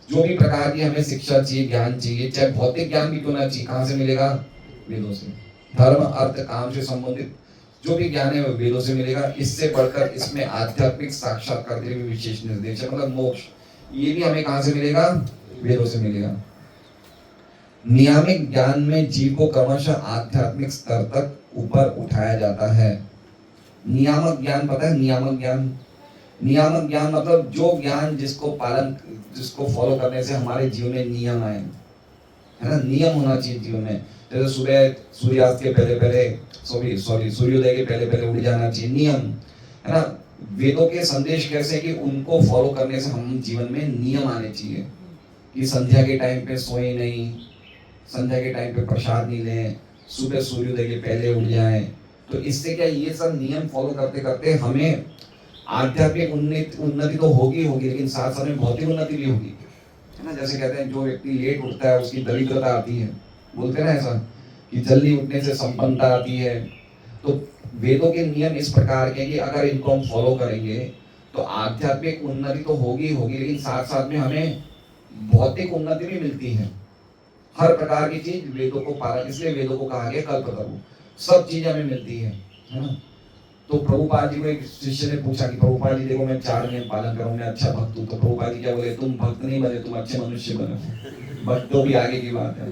जो भी प्रकार की हमें शिक्षा चाहिए, ज्ञान चाहिए, चाहे भौतिक ज्ञान भी क्यों ना चाहिए, कहाँ से मिलेगा? वेदों से। धर्म, अर्थ, काम से संबंधित जो भी ज्ञान है वो वेदों से मिलेगा। इससे बढ़कर इसमें आध्यात्मिक साक्षात्कार के लिए विशेष निर्देश है, मतलब मोक्ष, ये भी हमें कहाँ से मिलेगा? वेदों से मिलेगा। नियामिक ज्ञान में जीव को क्रमशः आध्यात्मिक स्तर तक ऊपर उठाया जाता है। नियामक ज्ञान पता है? नियामक ज्ञान, नियामक ज्ञान मतलब जो ज्ञान जिसको फॉलो करने से हमारे जीवन में नियम आए, है ना, नियम होना चाहिए जीवन में। जैसे सुबह सूर्यास्त के पहले पहले सूर्योदय के पहले पहले उठ जाना चाहिए, नियम, है ना। वेदों के संदेश कैसे कि उनको फॉलो करने से हम जीवन में नियम आने चाहिए कि संध्या के टाइम पे सोए नहीं, संध्या के टाइम पे प्रसाद नहीं लें, सुबह सूर्योदय के पहले उठ जाएं। तो इससे क्या, ये सब नियम फॉलो करते करते हमें आध्यात्मिक उन्नति तो होगी लेकिन साथ साथ में भौतिक उन्नति भी होगी, है ना। जैसे कहते हैं जो व्यक्ति लेट उठता है उसकी दरिद्रता आती है, बोलते हैं ना ऐसा कि जल्दी उठने से संपन्नता आती है। तो वेदों के नियम इस प्रकार के कि अगर इनको हम फॉलो करेंगे तो आध्यात्मिक उन्नति तो होगी लेकिन साथ साथ में हमें भौतिक उन्नति भी मिलती है। हर प्रकार की चीज वेदों को पालन, इसलिए वेदों को कहा गया कल्पतरु, सब चीजें हमें मिलती है ना। तो प्रभुपाद जी को एक शिष्य ने पूछा कि प्रभुपाद जी देखो मैं 4 नियम पालन करूं, मैं अच्छा भक्त हूं। तो प्रभुपाद जी क्या बोले? तुम भक्त नहीं बने, तुम अच्छे मनुष्य बने। भक्त तो भी आगे की बात है।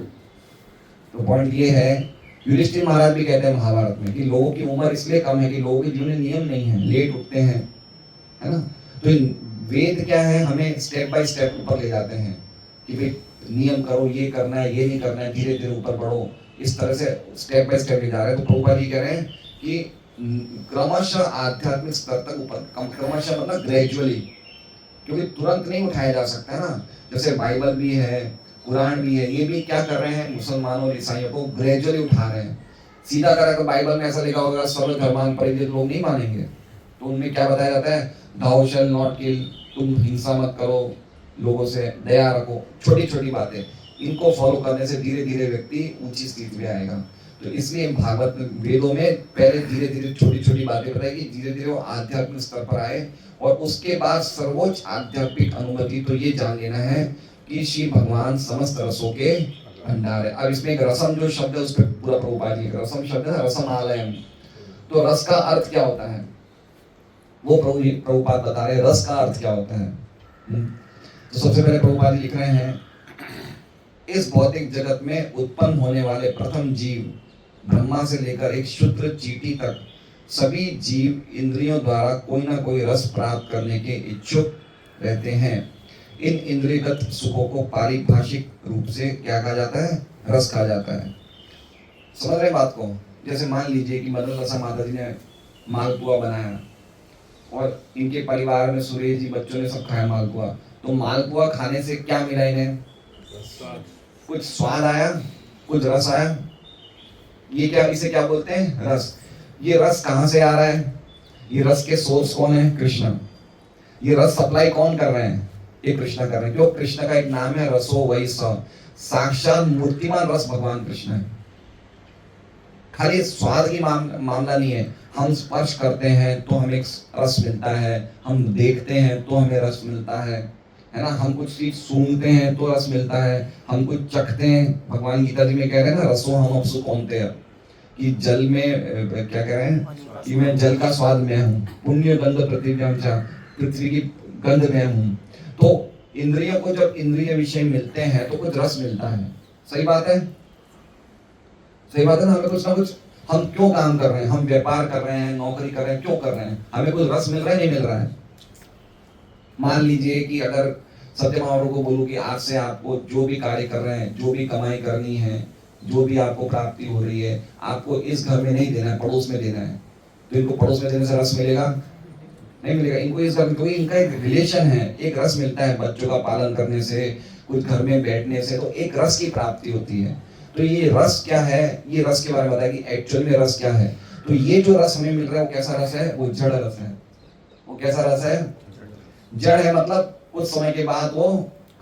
तो पॉइंट ये है, युधिष्ठिर महाराज भी कहते हैं महाभारत में कि लोगों की उम्र इसलिए कम है कि लोगों के जीवन में नियम नहीं है, लेट उठते हैं, है ना। तो वेद क्या है, हमें स्टेप बाय स्टेप ऊपर ले जाते हैं कि भाई नियम करो, ये करना है, ये नहीं करना है, धीरे धीरे ऊपर बढ़ो, इस तरह से स्टेप बाय स्टेप ले जा रहे हैं। तो प्रभुपाद जी कह रहे हैं कि क्रमशः आध्यात्मिक स्तर तक ऊपर, क्रमशः मतलब ग्रेजुअली, क्योंकि तुरंत नहीं उठाया जा सकता है ना। जैसे बाइबल भी है, कुरान भी है, ये भी क्या कर रहे हैं, मुसलमानों और ईसाइयों को ग्रेजुअली उठा रहे हैं। सीधा कर बाइबल में ऐसा लिखा होगा सर्व धर्मान परित्याज्य, लोग नहीं मानेंगे। तो उनमें क्या बताया जाता है? thou shall not kill, तुम हिंसा मत करो, लोगों से दया रखो, छोटी छोटी बातें, इनको फॉलो करने से धीरे धीरे व्यक्ति ऊंची स्थिति में आएगा। तो इसलिए भागवत वेदों में पहले धीरे धीरे छोटी छोटी बातें बताई कि धीरे धीरे वो आध्यात्मिक स्तर पर आए और उसके बाद सर्वोच्च आध्यात्मिक अनुमति तो ये जान लेना है कि श्री भगवान समस्त रसों के भंडार है। अब इसमें एक रसम जो शब्द है उस पर पूरा प्रभुपाद जी, रसम शब्द है रसमालयम। तो रस का अर्थ क्या होता है वो प्रभुपाद बता रहे हैं, रस का अर्थ क्या होता है। तो सबसे पहले प्रभुपाद जी लिख रहे हैं, इस भौतिक जगत में उत्पन्न होने वाले प्रथम जीव ब्रह्मा से लेकर एक क्षुद्र चींटी तक सभी जीव इंद्रियों द्वारा कोई ना कोई रस प्राप्त करने के इच्छुक रहते हैं। इन इंद्रियगत सुखों को पारिभाषिक रूप से क्या कहा जाता है? रस कहा जाता है। समझ रहे बात को? जैसे मान लीजिए कि मदन माता जी ने मालपुआ बनाया और इनके परिवार में सुरेश जी बच्चों ने सब खाया मालपुआ। तो मालपुआ खाने से क्या मिला इन्हें? कुछ स्वाद आया, कुछ रस आया, ये क्या, इसे क्या बोलते हैं? रस। ये रस कहाँ से आ रहा है? ये रस के सोर्स कौन है? कृष्ण। ये रस सप्लाई कौन कर रहे हैं? ये कृष्ण कर रहे हैं। क्यों? कृष्ण का एक नाम है रसो वही स। साक्षात मूर्तिमान रस भगवान कृष्ण है। खाली स्वाद की मामला नहीं है। हम स्पर्श करते हैं तो हमें रस मिलता है, हम देखते हैं तो हमें रस मिलता है ना? हम कुछ चीज सूंघते हैं तो रस मिलता है, हम कुछ चखते हैं। भगवान गीता जी में कह रहे हैं ना, रसो हम अपसु कौन्तेय, कि जल में क्या कह रहे हैं कि मैं जल का स्वाद में हूँ, पुण्य गंध पृथ्वी चा, पृथ्वी की गंध में हूँ। तो इंद्रियों को जब इंद्रिय विषय मिलते हैं तो कुछ रस मिलता है। सही बात है? सही बात है ना? हमें कुछ ना कुछ, हम क्यों काम कर रहे हैं? हम व्यापार कर रहे हैं, नौकरी कर रहे हैं, क्यों कर रहे हैं? हमें कुछ रस मिल रहा है, नहीं मिल रहा है? मान लीजिए कि अगर सत्य महाप्रभु को बोलूं कि आज से आपको जो भी कार्य कर रहे हैं, जो भी कमाई करनी है, जो भी आपको प्राप्ति हो रही है, आपको इस घर में नहीं देना है, पड़ोस में देना है, तो इनको पड़ोस में देने से रस मिलेगा? नहीं मिलेगा। इनको इस घर में, क्योंकि इनका एक रिलेशन है, एक रस मिलता है बच्चों का पालन करने से, कुछ घर में बैठने से, तो एक रस की प्राप्ति होती है। तो ये रस क्या है? ये रस के बारे में बताया कि एक्चुअल में रस क्या है। तो ये जो रस हमें मिल रहा है वो कैसा रस है? वो जड़ रस है। वो कैसा रस है? जड़ है, मतलब कुछ समय के बाद वो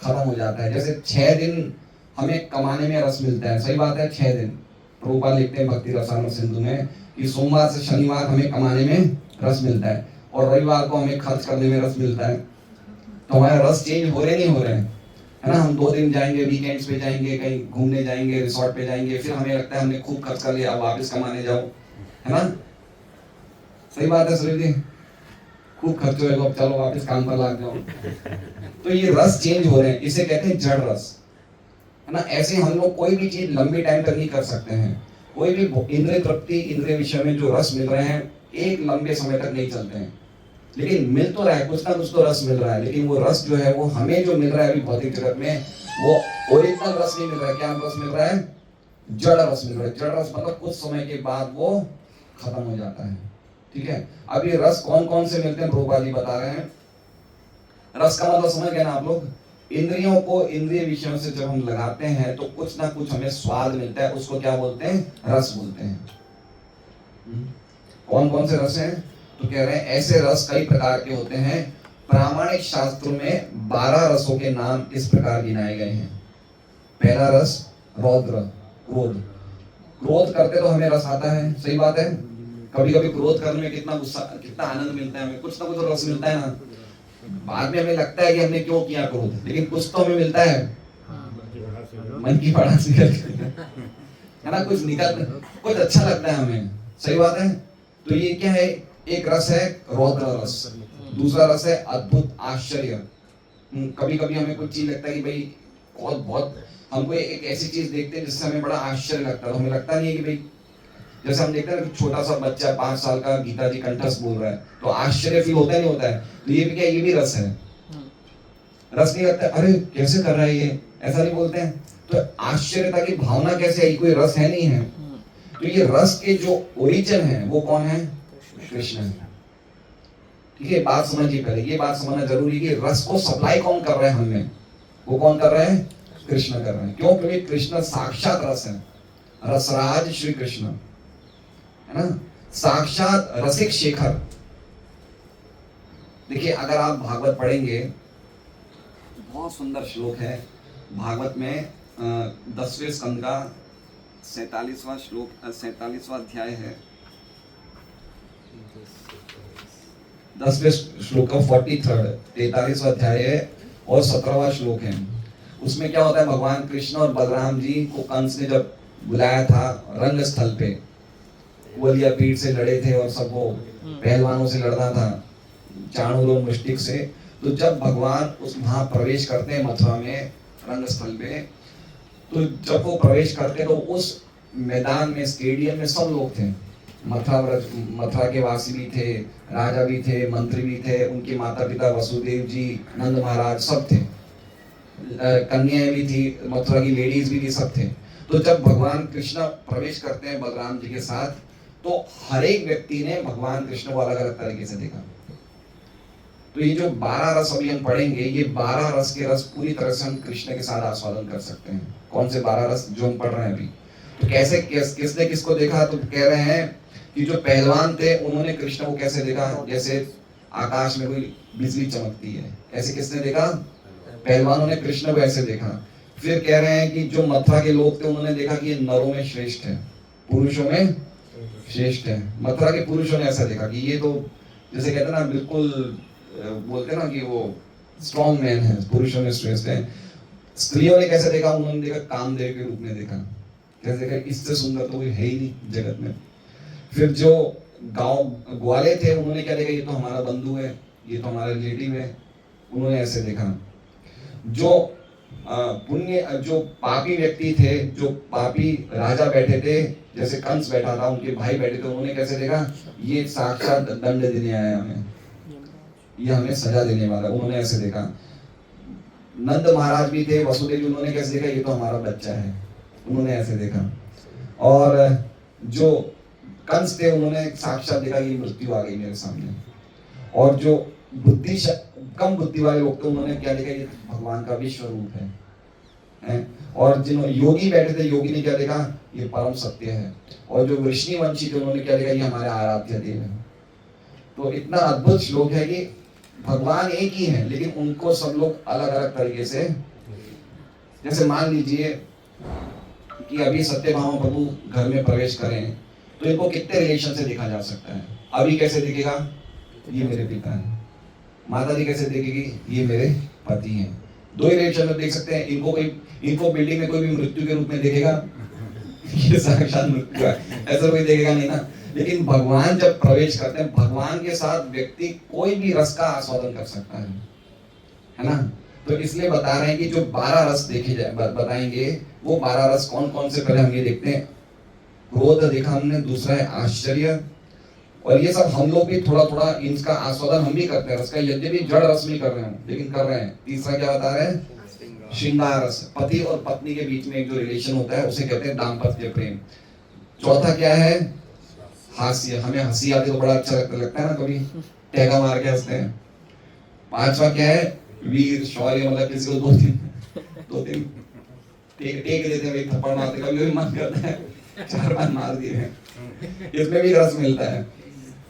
खत्म हो जाता है। जैसे 6 दिन हमें कमाने में रस मिलता है। सही बात है? 6 दिन प्रभुपाद लिखते हैं भक्ति रसायन सिंधु में कि सोमवार से शनिवार हमें कमाने में रस मिलता है और रविवार को हमें खर्च करने में रस मिलता है। तो हमारे रस चेंज हो रहे नहीं हो रहे हैं, है ना? हम 2 दिन जाएंगे, वीकेंड्स पे जाएंगे, कहीं घूमने जाएंगे, रिसोर्ट पे जाएंगे, फिर हमें लगता है हमने खूब खर्च कर लिया, अब वापस कमाने जाओ, है ना? सही बात है सुरेश जी? खूब खर्च होगा, अब चलो वापस काम पर लग जाओ। तो ये रस चेंज हो रहे हैं, इसे कहते हैं जड़ रस, है ना? ऐसे हम लोग कोई भी चीज लंबे टाइम तक नहीं कर सकते हैं। कोई भी इंद्रिय तृप्ति, इंद्रिय विषय में जो रस मिल रहे हैं, एक लंबे समय तक नहीं चलते हैं। लेकिन मिल तो रहा है, कुछ ना कुछ तो रस मिल रहा है, लेकिन वो रस जो है वो हमें जो मिल रहा है अभी भौतिक जगत में, वो ओरिजिनल रस नहीं मिल रहा है। क्या रस मिल रहा है? जड़ रस मिल रहा है। जड़ रस मतलब कुछ समय के बाद वो खत्म हो जाता है। ठीक है? अब ये रस कौन कौन से मिलते हैं प्रभुपाद जी बता रहे हैं। रस का मतलब समझ गए ना आप लोग? इंद्रियों को इंद्रिय विषयों से जब हम लगाते हैं तो कुछ ना कुछ हमें स्वाद मिलता है, उसको क्या बोलते हैं? रस बोलते हैं। कौन कौन से रस हैं? तो कह रहे हैं ऐसे रस कई प्रकार के होते हैं। प्रामाणिक शास्त्रों में 12 रसों के नाम इस प्रकार गिनाए गए हैं। पहला रस रौद्र, क्रोध। क्रोध करते तो हमें रस आता है। सही बात है? कभी कभी क्रोध करने में कितना गुस्सा, कितना आनंद मिलता है हमें, कुछ ना कुछ रस मिलता है ना। बाद में हमें लगता है कि हमने क्यों किया क्रोध, लेकिन कुछ तो हमें मिलता है, मन की भड़ास निकलती है ना, कुछ निकल, कुछ अच्छा लगता है हमें। सही बात है? तो ये क्या है? एक रस है रौद्र रस, दूसरा रस है अद्भुत आश्चर्य। कभी कभी हमें कुछ चीज लगता है कि भाई बहुत हमको एक ऐसी चीज देखते हैं जिससे हमें बड़ा आश्चर्य लगता है, तो हमें लगता नहीं है कि भाई, जैसे हम देखते हैं कि छोटा सा बच्चा 5 साल का गीता जी कंठस्थ बोल रहा है तो आश्चर्य फील होता है नहीं होता है? तो ये भी क्या, ये भी रस है। रस नहीं लगता अरे कैसे कर रहा है ये, ऐसा नहीं बोलते हैं? तो आश्चर्यता की भावना कैसे आई? कोई रस है नहीं है। तो ये रस के जो ओरिजिन है वो कौन है? कृष्ण है। ठीक है? बात समझिए पहले, ये बात समझना जरूरी है कि रस को सप्लाई कौन कर रहे हैं हमें? वो कौन कर रहे हैं? कृष्ण कर रहे हैं। क्यों? क्योंकि कृष्ण साक्षात रस है, रसराज श्री कृष्ण, है ना? साक्षात रसिक शेखर। देखिए अगर आप भागवत पढ़ेंगे, बहुत सुंदर श्लोक है भागवत में, 10वें स्कंद का 47वां श्लोक, 47वां अध्याय है, 10वें श्लोक का 43वां अध्याय है और 17वां श्लोक है। उसमें क्या होता है? भगवान कृष्ण और बलराम जी को कंस ने जब बुलाया था रंग स्थल पे, ग्वालिया पीठ से लड़े थे और सबको पहलवानों से लड़ना था, चाणूर और मुष्टिक से। तो जब भगवान उस वहां प्रवेश करते हैं मथुरा में रंग स्थल पे, तो जब वो प्रवेश करते तो उस मैदान में, स्टेडियम में सब लोग थे। मथुरा के वासी भी थे, राजा भी थे, मंत्री भी थे, उनके माता पिता वसुदेव जी, नंद महाराज सब थे, कन्याएं भी थी, मथुरा की लेडीज भी थी, सब थे। तो जब भगवान कृष्ण प्रवेश करते हैं बलराम जी के साथ, तो हर एक व्यक्ति ने भगवान कृष्ण को अलग अलग तरीके से देखा। तो ये जो 12 रस अभी हम पढ़ेंगे, ये 12 रस के रस पूरी तरह से हम कृष्ण के साथ आस्वादन कर सकते हैं। कौन से 12 रस जो हम पढ़ रहे हैं अभी? तो कैसे किसने किसको देखा? तो कह रहे हैं कि जो पहलवान थे उन्होंने कृष्ण को कैसे देखा? जैसे आकाश में कोई बिजली चमकती है, ऐसे किसने देखा? पहलवानों ने कृष्ण को ऐसे देखा। फिर कह रहे हैं कि जो मथुरा के लोग थे उन्होंने देखा कि ये नरों में श्रेष्ठ है, पुरुषों में श्रेष्ठ है। मथुरा के पुरुषों ने ऐसा देखा कि ये तो जैसे कहते हैं ना, बिल्कुल बोलते हैं ना कि वो स्ट्रॉन्ग मैन है, पुरुषों में श्रेष्ठ है। स्त्रियों ने कैसे देखा? उन्होंने देखा कामदेव के रूप में देखा। कैसे देखा? इससे सुंदर तो कोई है ही नहीं जगत में। फिर जो गांव ग्वाले थे उन्होंने क्या देखा? ये तो हमारा बंधु है, ये तो हमारा रिलेटिव है, उन्होंने ऐसे देखा। जो पुण्य जो पापी व्यक्ति थे, जो पापी राजा बैठे थे, जैसे कंस बैठा था, उनके भाई बैठे थे, उन्होंने कैसे देखा? ये साक्षात दंड देने आया हमें, ये हमें सजा देने वाला, उन्होंने ऐसे देखा। नंद महाराज भी थे, वसुदेव जी, उन्होंने कैसे देखा? ये तो हमारा बच्चा है, उन्होंने ऐसे देखा। और जो कंस थे उन्होंने साक्षात देखा ये मृत्यु आ गई मेरे सामने। और जो कम बुद्धि वाले लोग थे उन्होंने क्या देखा? ये भगवान का विश्व रूप है। और जिन्होंने योगी बैठे थे, योगी ने क्या देखा? ये परम सत्य है। और जो वृष्णिवंशी थे उन्होंने क्या देखा? ये हमारे आराध्य देव है। तो इतना अद्भुत श्लोक है कि भगवान एक ही है, लेकिन उनको सब लोग अलग अलग तरीके से, जैसे मान लीजिए कि अभी सत्यभामा प्रभु घर में प्रवेश करें तो इनको कितने रिलेशन से देखा जा सकता है? अभी कैसे दिखेगा? ये मेरे पिता हैं। माता जी कैसे देखेगी? ये मेरे पति हैं। दो ही रिलेशन में देख सकते हैं। इनको बिल्डिंग में कोई भी मृत्यु के रूप में देखेगा? ये साक्षात मृत्यु है, ऐसा कोई देखेगा नहीं ना। लेकिन भगवान जब प्रवेश करते हैं, भगवान के साथ व्यक्ति कोई भी रस का आस्वादन कर सकता है ना। तो इसलिए बता रहे हैं कि जो 12 रस देखे जाए बताएंगे, वो 12 रस कौन कौन से, पहले हम ये देखते हैं। क्रोध देखा हमने, दूसरा है आश्चर्य, और ये सब हम लोग भी थोड़ा थोड़ा इनका आस्वादन हम भी करते हैं रस का, यद्यपि जड़ रस में कर रहे हैं लेकिन कर रहे हैं। तीसरा क्या बता रहे हैं? श्रृंगार रस, पति और पत्नी के बीच में एक जो रिलेशन होता है उसे कहते हैं दाम्पत्य प्रेम। चौथा क्या है? हास्य, हमें हंसी आती तो बड़ा अच्छा लगता है ना, कभी टैगा मार के हंसते हैं। पांचवा क्या है? वीर शौर्य, मतलब किसी को दो तीन टेक देते हैं, एक थप्पड़ मारते, कभी कभी मन करता है 4 बार मार दिए, इसमें भी रस मिलता है।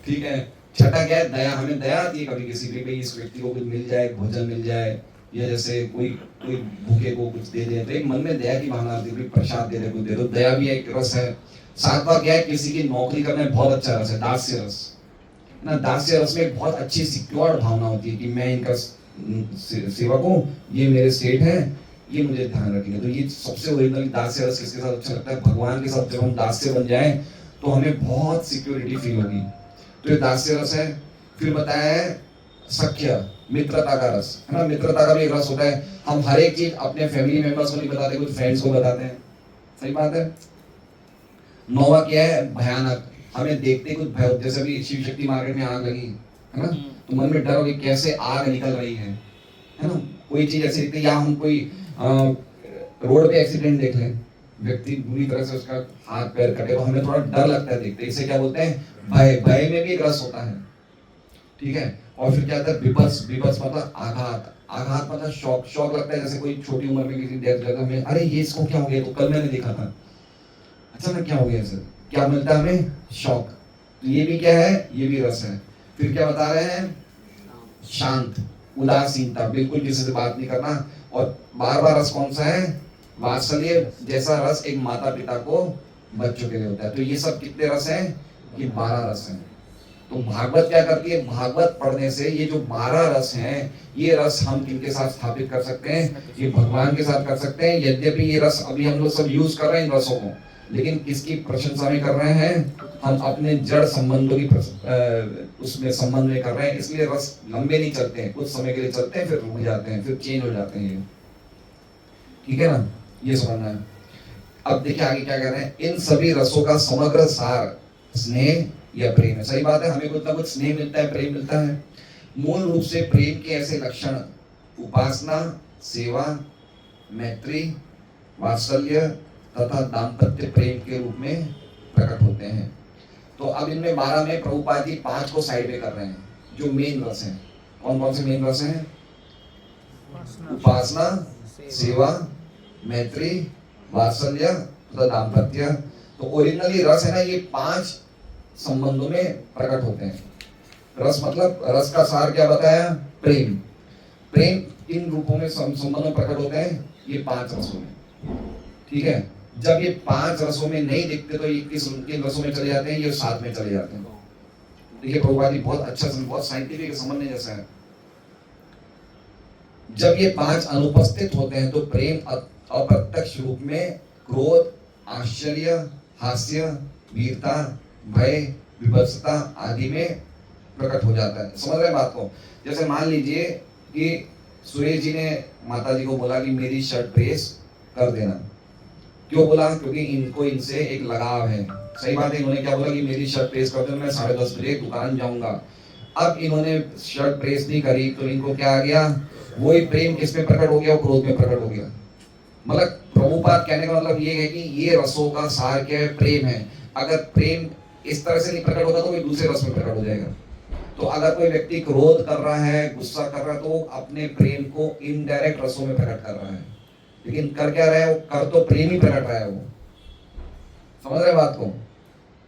ठीक है। छठा क्या है? दया, हमें दया आती है कभी किसी पे, इस व्यक्ति को कुछ मिल जाए, भोजन मिल जाए, या जैसे कोई भूखे को कुछ दे दे, तो एक मन में दया की भावना आती है, प्रसाद दे दे, कुछ दे दो, दया भी एक रस है। सातवां क्या है? किसी की नौकरी करने में बहुत अच्छा रस है, दास्य रस ना। दास्य रस में एक बहुत अच्छी सिक्योर भावना होती है कि मैं इनका सेवक हूँ, ये मेरे सेठ हैं, ये मुझे ध्यान रखेंगे। तो ये सबसे ओरिजिनल दास्य रस किसके साथ अच्छा लगता है? भगवान के साथ जब हम दास्य बन जाए तो हमें बहुत सिक्योरिटी फील होगी। तो ये दास्य रस है। फिर बताया है सख्य, मित्रता का रस, है ना। मित्रता का भी एक रस होता है। हम हर एक चीज अपने फैमिली मेंबर्स को नहीं बताते, कुछ फ्रेंड्स को बताते हैं, सही बात है। नौवा क्या है? भयानक, हमें देखते कुछ भय, जैसे अभी शिव शक्ति मार्केट में आग लगी है ना, तो मन में डर हो कि कैसे आग निकल रही है ना। कोई चीज ऐसी दिखती है, या हम कोई रोड पे एक्सीडेंट देख लें, व्यक्ति बुरी तरह से उसका हाथ पैर कटे, तो हमें थोड़ा डर लगता है देखते। इसे क्या बोलते हैं? भय। भय में भी एक रस होता है, ठीक है। और फिर क्या होता है? विपत्स, विपत्स मतलब आघात, आघात मतलब शौक, शौक लगता है। जैसे कोई छोटी उम्र में किसी डेथ लगता है, अरे ये इसको क्या हो गया, तो कल मैंने देखा था, अच्छा ना क्या हो गया सर, क्या मिलता है हमें? शौक। तो ये भी क्या है? ये भी रस है। फिर क्या बता रहे हैं? शांत, उदासीनता, बिल्कुल किसी से बात नहीं करना। और 12वां रस कौन सा है? वात्सल्य जैसा रस एक माता पिता को बच्चों के लिए होता है। तो ये सब कितने रस हैं? ये 12 रस हैं। तो भागवत क्या करती है? भागवत पढ़ने से ये जो 12 रस हैं, ये रस हम किनके साथ स्थापित कर सकते हैं? ये भगवान के साथ कर सकते हैं। यद्यपि ये रस अभी हम लोग सब यूज कर रहे हैं इन रसों को, लेकिन किसकी प्रशंसा में कर रहे हैं? हम अपने जड़ संबंधों की उसमें संबंध में कर रहे हैं। इसलिए रस लंबे नहीं चलते हैं, कुछ समय के लिए चलते हैं, फिर रुक जाते हैं, फिर चेंज हो जाते हैं। ठीक है ना, ये समझना है। अब देखिए आगे क्या कह रहे हैं? इन सभी रसों का समग्र सार स्नेह या प्रेम है। सही बात है, हमें कुछ ना कुछ स्नेह मिलता है, प्रेम मिलता है। मूल रूप से प्रेम के ऐसे लक्षण उपासना, सेवा, मैत्री, वात्सल्य तथा दाम्पत्य प्रेम के रूप में प्रकट होते हैं। तो अब इनमें 12 में प्रभुपाद जी 5 को साइड में कर रहे हैं, जो मेन रस हैं। कौन कौन से मेन रस हैं? उपासना, सेवा, मैत्री, वात्सल्य तथा दाम्पत्य। तो ओरिजिनली रस है ना, ये 5 संबंधों में प्रकट होते हैं। रस मतलब, रस का सार क्या बताया? प्रेम। प्रेम किन रूपों में संबंध में प्रकट होते हैं? ये 5 रसों में। ठीक है, जब ये 5 रसों में नहीं दिखते तो ये किन रसों में चले जाते हैं? ये 7 में चले जाते हैं। देखिए प्रभुपाद जी बहुत अच्छा, बहुत साइंटिफिक समझने जैसा है। जब ये 5 अनुपस्थित होते हैं तो प्रेम अप्रत्यक्ष रूप में क्रोध, आश्चर्य, हास्य, वीरता, भय, विभत्सता आदि में प्रकट हो जाता है। समझ रहे बात को? जैसे मान लीजिए कि सुरेश जी ने माता जी को बोला कि मेरी शर्ट प्रेस कर देना। क्यों बोला? क्योंकि इनको इनसे एक लगाव है। सही बात है। इन्होंने क्या बोला कि मेरी शर्ट प्रेस कर देना, मैं 10:30 बजे दुकान जाऊंगा। अब इन्होंने शर्ट प्रेस नहीं करी तो इनको क्या आ गया? वही प्रेम किस में प्रकट हो गया? वो क्रोध में प्रकट हो गया। मतलब प्रभुपाद कहने का मतलब ये है कि ये रसों का सार क्या है? प्रेम है। अगर प्रेम इस तरह से नहीं प्रकट होगा तो कोई दूसरे रस में प्रकट हो जाएगा। तो अगर कोई व्यक्ति क्रोध कर रहा है, गुस्सा कर रहा है, तो अपने प्रेम को इनडायरेक्ट रसों में प्रकट कर रहा है। लेकिन कर क्या रहा है? वो कर तो प्रेम ही प्रकट रहा है। वो समझ रहे बात को?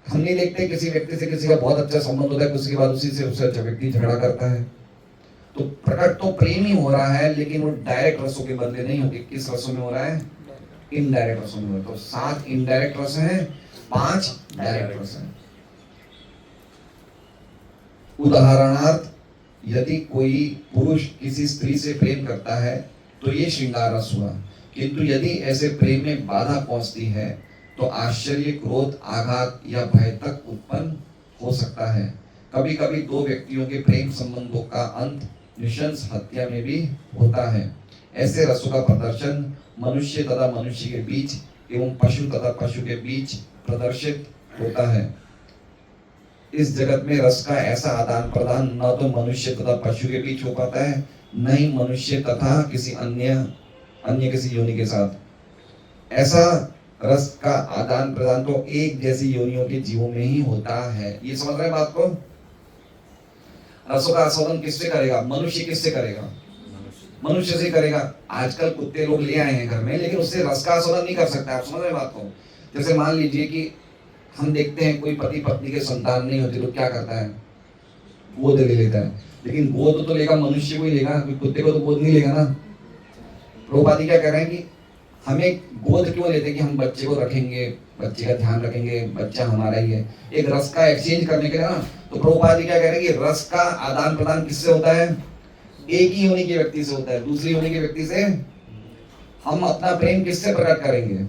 हम नहीं देखते किसी व्यक्ति से किसी का बहुत अच्छा संबंध होता है, उसके बाद उसी से उससे अच्छा व्यक्ति झगड़ा करता है। तो प्रकट तो प्रेम ही हो रहा है, लेकिन वो डायरेक्ट रसों के बदले नहीं होगी। किस रसों में हो रहा है? इनडायरेक्ट रसों में हो रहा है। तो 7 इनडायरेक्ट रस हैं, 5 डायरेक्ट रस हैं। उदाहरणार्थ, यदि कोई पुरुष किसी स्त्री से प्रेम करता है तो ये श्रृंगार रस हुआ। किंतु यदि ऐसे प्रेम में बाधा पहुंचती है तो आश्चर्य, क्रोध, आघात या भय तक उत्पन्न हो सकता है। कभी कभी 2 व्यक्तियों के प्रेम संबंधों का अंत नृशंस हत्या में भी होता है। ऐसे रसों का प्रदर्शन मनुष्य तथा मनुष्य के बीच एवं पशु तथा पशु के बीच प्रदर्शित होता है। इस जगत में रस का ऐसा आदान प्रदान न तो मनुष्य तथा पशु के बीच हो पाता है, न ही मनुष्य तथा किसी अन्य किसी योनि के साथ। ऐसा रस का आदान प्रदान तो एक जैसी योनियों के जीवों में ही होता है। ये समझ रहे हैं बात को? रसों का आस्वादन किससे करेगा? मनुष्य किससे करेगा? मनुष्य से करेगा। आजकल कुत्ते लोग ले आए हैं घर में, लेकिन उससे रस का आस्वादन नहीं कर सकता। आप समझ रहे बात को? जैसे मान लीजिए कि हम देखते हैं कोई पति पत्नी के संतान नहीं होती तो क्या करता है? गोद ले लेता है। लेकिन गोद तो लेगा मनुष्य को ही लेगा, कुत्ते को तो गोद नहीं लेगा ना। प्रभुपाद क्या कह रहे हैं कि हमें गोद क्यों लेते हैं? कि हम बच्चे को रखेंगे, बच्चे का ध्यान रखेंगे, बच्चा हमारा ही है। एक रस का एक्सचेंज करने के लिए ना। तो प्रभुपाद क्या कह रहे हैं कि रस का आदान प्रदान किससे होता है? एक ही योनि के व्यक्ति से होता है। दूसरी योनि के व्यक्ति से हम अपना प्रेम किससे प्रकट करेंगे?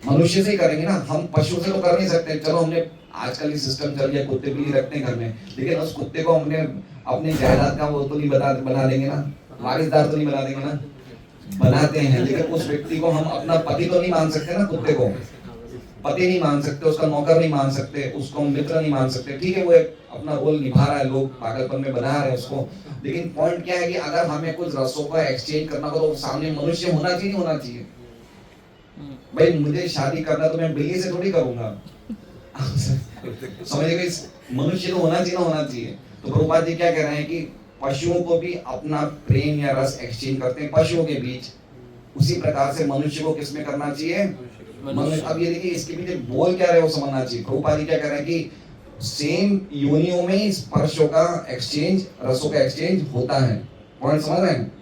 मनुष्य से ही करेंगे ना। हम पशु से तो कर नहीं सकते। चलो हमने आजकल ये सिस्टम चल गया, कुत्ते भी रखते हैं घर में, लेकिन उस कुत्ते को हमने अपने जायदाद का वो तो नहीं बना देंगे ना, वारिसदार तो नहीं बना देंगे ना। बनाते हैं, लेकिन उस व्यक्ति को हम अपना पति तो नहीं मान सकते ना। कुत्ते को पति नहीं मान सकते, उसका नौकर नहीं मान सकते, उसको मित्र नहीं मान सकते। ठीक है, वो अपना रोल निभा रहा है, लोग पागलपन में बना रहे हैं उसको। लेकिन पॉइंट क्या है कि अगर हमें कुछ रसों का एक्सचेंज करना हो तो सामने मनुष्य होना चाहिए, नहीं होना चाहिए? भाई मुझे शादी करना तो मैं बिल्ली से थोड़ी करूंगा। समझिए, मनुष्य तो होना चाहिए ना, होना चाहिए। तो प्रभुपाद जी क्या कह रहे हैं कि पशुओं को भी अपना प्रेम या रस एक्सचेंज करते हैं पशुओं के बीच, उसी प्रकार से मनुष्य को किसमें करना चाहिए? मनुष्य। अब ये देखिए इसके पीछे बोल क्या रहे हो समझना चाहिए। प्रभुपाद जी क्या कह रहे हैं कि सेम योनियों में ही स्पर्शों का एक्सचेंज, रसों का एक्सचेंज होता है। पॉइंट समझ रहे हैं?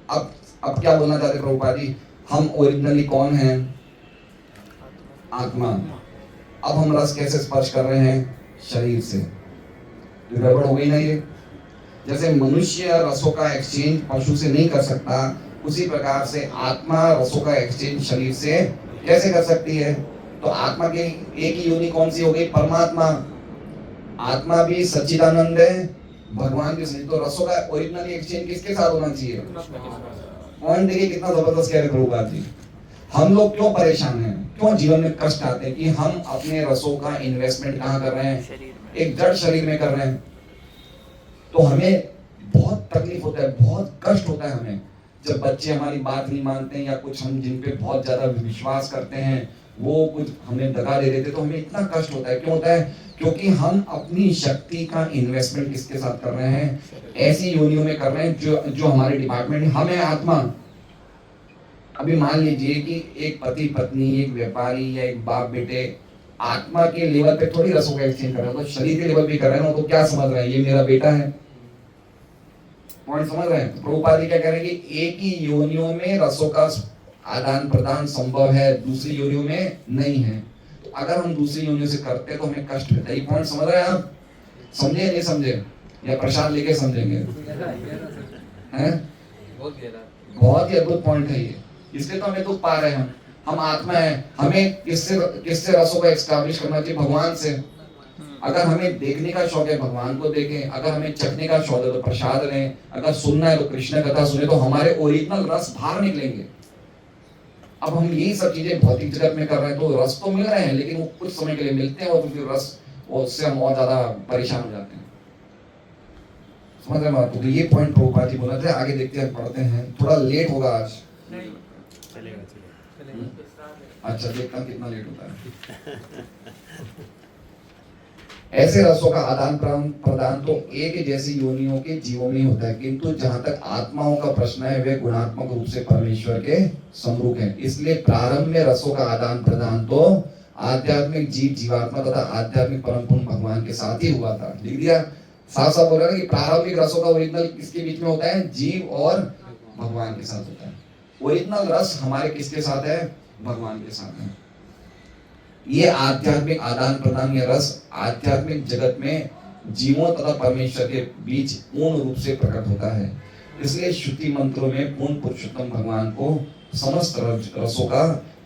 अब क्या बोलना चाहते हैं प्रभुपाद जी? हम ओरिजिनली कौन हैं? आत्मा। अब हम रस कैसे स्पर्श कर रहे हैं? शरीर से। तो गड़बड़ हो गई ना ये। जैसे मनुष्य रसों का एक्सचेंज पशु से नहीं कर सकता, उसी प्रकार से आत्मा रसों का एक्सचेंज शरीर से कैसे कर सकती है? तो आत्मा की एक ही योनि कौन सी हो गई? परमात्मा। आत्मा भी सच्चिदानंद है, भगवान के साथ। तो रसों का ओरिजिनली एक्सचेंज किसके साथ होना चाहिए? पॉइंट देखिए कितना जबरदस्त कह रहे प्रभुपाद जी। हम लोग क्यों परेशान हैं, क्यों जीवन में कष्ट आते हैं? कि हम अपने रसों का इन्वेस्टमेंट कहाँ कर रहे हैं? एक जड़ शरीर में कर रहे हैं। तो हमें बहुत तकलीफ होता है, बहुत कष्ट होता है हमें, जब बच्चे हमारी बात नहीं मानते हैं, या कुछ हम जिन पे बहुत ज्यादा विश्वास करते हैं वो कुछ हमें दगा दे देते, तो हमें इतना कष्ट होता है। क्यों होता है? क्योंकि हम अपनी शक्ति का इन्वेस्टमेंट किसके साथ कर रहे हैं? ऐसी योनियों में कर रहे हैं जो हमारे डिपार्टमेंट। हम है आत्मा। अभी मान लीजिए कि एक पति पत्नी, एक व्यापारी या एक बाप बेटे आत्मा के लेवल पे थोड़ी रसों का एक्सचेंज कर रहे हैं, तो शरीर के लेवल पे कर रहे हैं ना, तो क्या समझ रहे हैं, ये मेरा बेटा है। पॉइंट समझ रहे हैं? तो प्रभुपाद जी क्या कह रहे हैं कि एक ही योनियों में रसों का आदान प्रदान संभव है, दूसरी योनियों में नहीं है। तो अगर हम दूसरी योनियों से करते हैं तो हमें कष्ट मिलता है। ये पॉइंट समझ रहे हैं आप? समझे नहीं समझे? या प्रसाद लेके समझेंगे? हैं? बहुत ही अद्भुत पॉइंट है ये। इसलिए तो हमें दुख पा रहे हैं। हम आत्मा है, हमें किससे रसों को एस्टैब्लिश करना चाहिए? भगवान से। अगर हमें देखने का शौक है, भगवान को देखें। अगर हमें चखने का शौक है तो प्रसाद लें। अगर सुनना है तो कृष्ण कथा सुने, तो हमारे ओरिजिनल रस बाहर निकलेंगे। अब हम यही सब चीजें भौतिक जगत में कर रहे हैं, तो रस तो मिल रहे हैं, लेकिन वो कुछ समय के लिए मिलते हैं, और फिर रस उससे हम और ज्यादा परेशान हो जाते हैं। समझ रहे हैं आपको? तो ये पॉइंट प्रभुपाद जी बोला था। आगे देखते हैं, पढ़ते हैं। थोड़ा लेट होगा आज। अच्छा, देखता हूँ कितना लेट होता है। ऐसे रसों का आदान प्रदान तो एक जैसी योनियों के जीवों में होता है, किंतु जहां तक आत्माओं का प्रश्न है, वे गुणात्मक रूप से परमेश्वर के समरूप हैं। इसलिए प्रारंभ में रसों का आदान प्रदान तो आध्यात्मिक जीव जीवात्मा तथा आध्यात्मिक परम पूर्ण भगवान के साथ ही हुआ था। लिख दिया, साफ साफ बोल रहा है कि प्रारंभिक रसों का ओरिजिनल किसके बीच में होता है? जीव और भगवान के साथ होता है। ओरिजिनल रस हमारे किसके साथ है? भगवान के साथ है। ये आध्यात्मिक आदान प्रदान या रस आध्यात्मिक जगत में जीवों तथा परमेश्वर के बीच पूर्ण रूप से प्रकट होता है। इसलिए श्रुति मंत्रों में पूर्ण पुरुषोत्तम भगवान को समस्त रसों का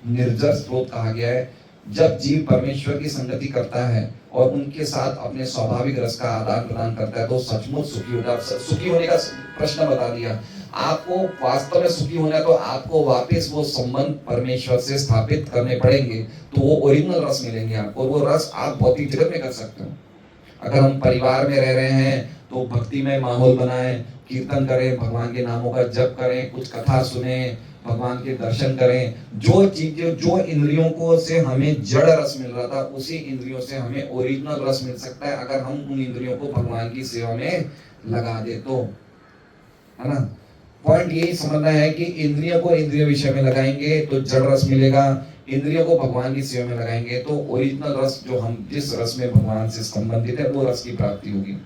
निर्जर स्रोत कहा गया है। जब जीव परमेश्वर की संगति करता है और उनके साथ अपने स्वाभाविक रस का आदान प्रदान करता है, तो सचमुच सुखी होता है। सुखी होने का प्रश्न बता दिया आपको। वास्तव में सुखी होना है तो आपको वापस वो संबंध परमेश्वर से स्थापित करने पड़ेंगे, तो वो ओरिजिनल रस मिलेंगे आपको। वो रस आप भौतिक जगत में कर सकते हो। अगर हम परिवार में रह रहे हैं तो भक्ति में माहौल बनाएं, कीर्तन करें, भगवान के नामों का जप करें, कुछ कथा सुने, भगवान के दर्शन करें। जो चीजें, जो इंद्रियों को से हमें जड़ रस मिल रहा था, उसी इंद्रियों से हमें ओरिजिनल रस मिल सकता है, अगर हम उन इंद्रियों को भगवान की सेवा में लगा दे तो, है ना? पॉइंट यही समझना है कि इंद्रियों को इंद्रिय विषय में लगाएंगे तो जड़ रस मिलेगा, इंद्रियों को भगवान की सेवा में लगाएंगे तो ओरिजिनल रस, जो हम जिस रस में भगवान से संबंधित है, वो रस की प्राप्ति होगी।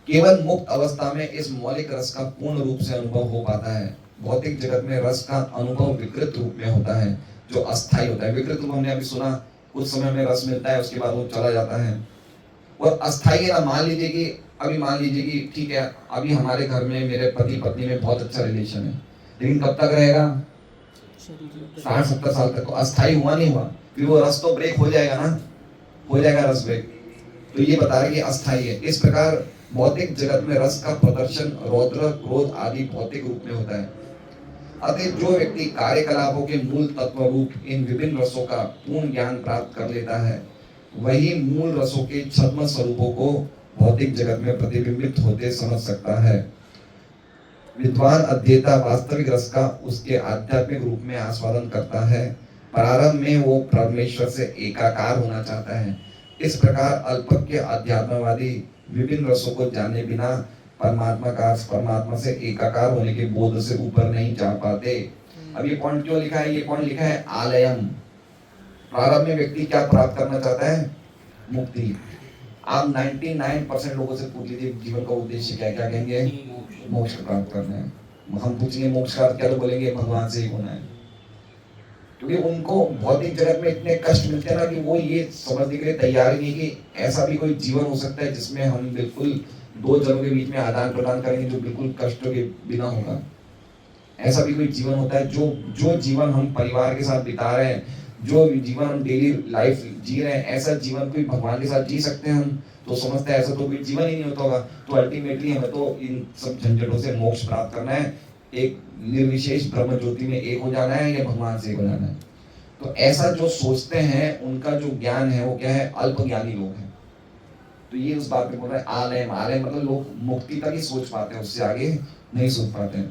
केवल मुक्त अवस्था में इस मौलिक रस का पूर्ण रूप से अनुभव हो पाता है। भौतिक जगत में रस का अनुभव विकृत रूप में होता है, जो अस्थायी होता है। विकृत रूप हमने अभी सुना, कुछ समय में रस मिलता है, उसके बाद वो चला जाता है। और अस्थायी ना, मान लीजिए कि ठीक है, अभी हमारे घर में मेरे पति पत्नी में बहुत अच्छा रिलेशन है, लेकिन कब तक रहेगा? 60-70 साल तक। तो अस्थायी हुआ नहीं हुआ, फिर वो रस तो ब्रेक हो जाएगा ना, हो जाएगा रस ब्रेक। तो ये बता रहे कि अस्थायी है। इस प्रकार भौतिक जगत में रस का प्रदर्शन रौद्र, क्रोध आदि भौतिक रूप में होता है। अतः जो व्यक्ति कार्यकलापों के मूल तत्व रूप इन विभिन्न रसों का पूर्ण ज्ञान प्राप्त कर लेता है, वही मूल रसों के छद्म स्वरूपों को भौतिक जगत में प्रतिबिंबित होते समझ सकता है। विद्वान अध्येता वास्तविक रस का उसके आध्यात्मिक रूप में आस्वादन करता है। प्रारंभ में वो परमेश्वर से एकाकार होना चाहता है। इस प्रकार अल्पज्ञ अध्यात्मवादी विभिन्न रसों को जाने बिना परमात्मा से एकाकार होने के बोध से ऊपर नहीं जा पाते। अब ये पॉइंट क्यों लिखा है? ये पॉइंट लिखा है आलयम। प्रारंभ में व्यक्ति क्या प्राप्त करना चाहता है? मुक्ति। आप 99% लोगों से पूछ लीजिए जीवन का उद्देश्य क्या है, क्या कहेंगे? मोक्ष प्राप्त करना है। हम पूछेंगे मोक्ष का क्या, तो बोलेंगे भगवान से ही होना है। क्योंकि उनको भौतिक जगत में इतने कष्ट मिलते हैं ना, कि वो ये समझने के लिए तैयार ही नहीं कि ऐसा भी कोई जीवन हो सकता है जिसमें हम बिल्कुल दो जनों के बीच में आदान प्रदान करेंगे, जो बिल्कुल कष्टों के बिना होगा। ऐसा भी कोई जीवन होता है, जो जीवन हम परिवार के साथ बिता रहे हैं, जो जीवन हम डेली लाइफ जी रहे हैं, ऐसा जीवन कोई भगवान के साथ जी सकते हैं हम? तो समझते हैं ऐसा तो कोई जीवन ही नहीं होता होगा। तो अल्टीमेटली हमें तो इन सब झंझटों से मोक्ष प्राप्त करना है, एक निर्विशेष ब्रह्म ज्योति में एक हो जाना है, या भगवान से एक हो जाना है। तो ऐसा जो सोचते हैं, उनका जो ज्ञान है वो क्या है? अल्प ज्ञानी लोग हैं। तो ये उस बात में बोल रहे हैं आलय मतलब लोग मुक्ति तक ही सोच पाते हैं, उससे आगे नहीं सोच पाते हैं।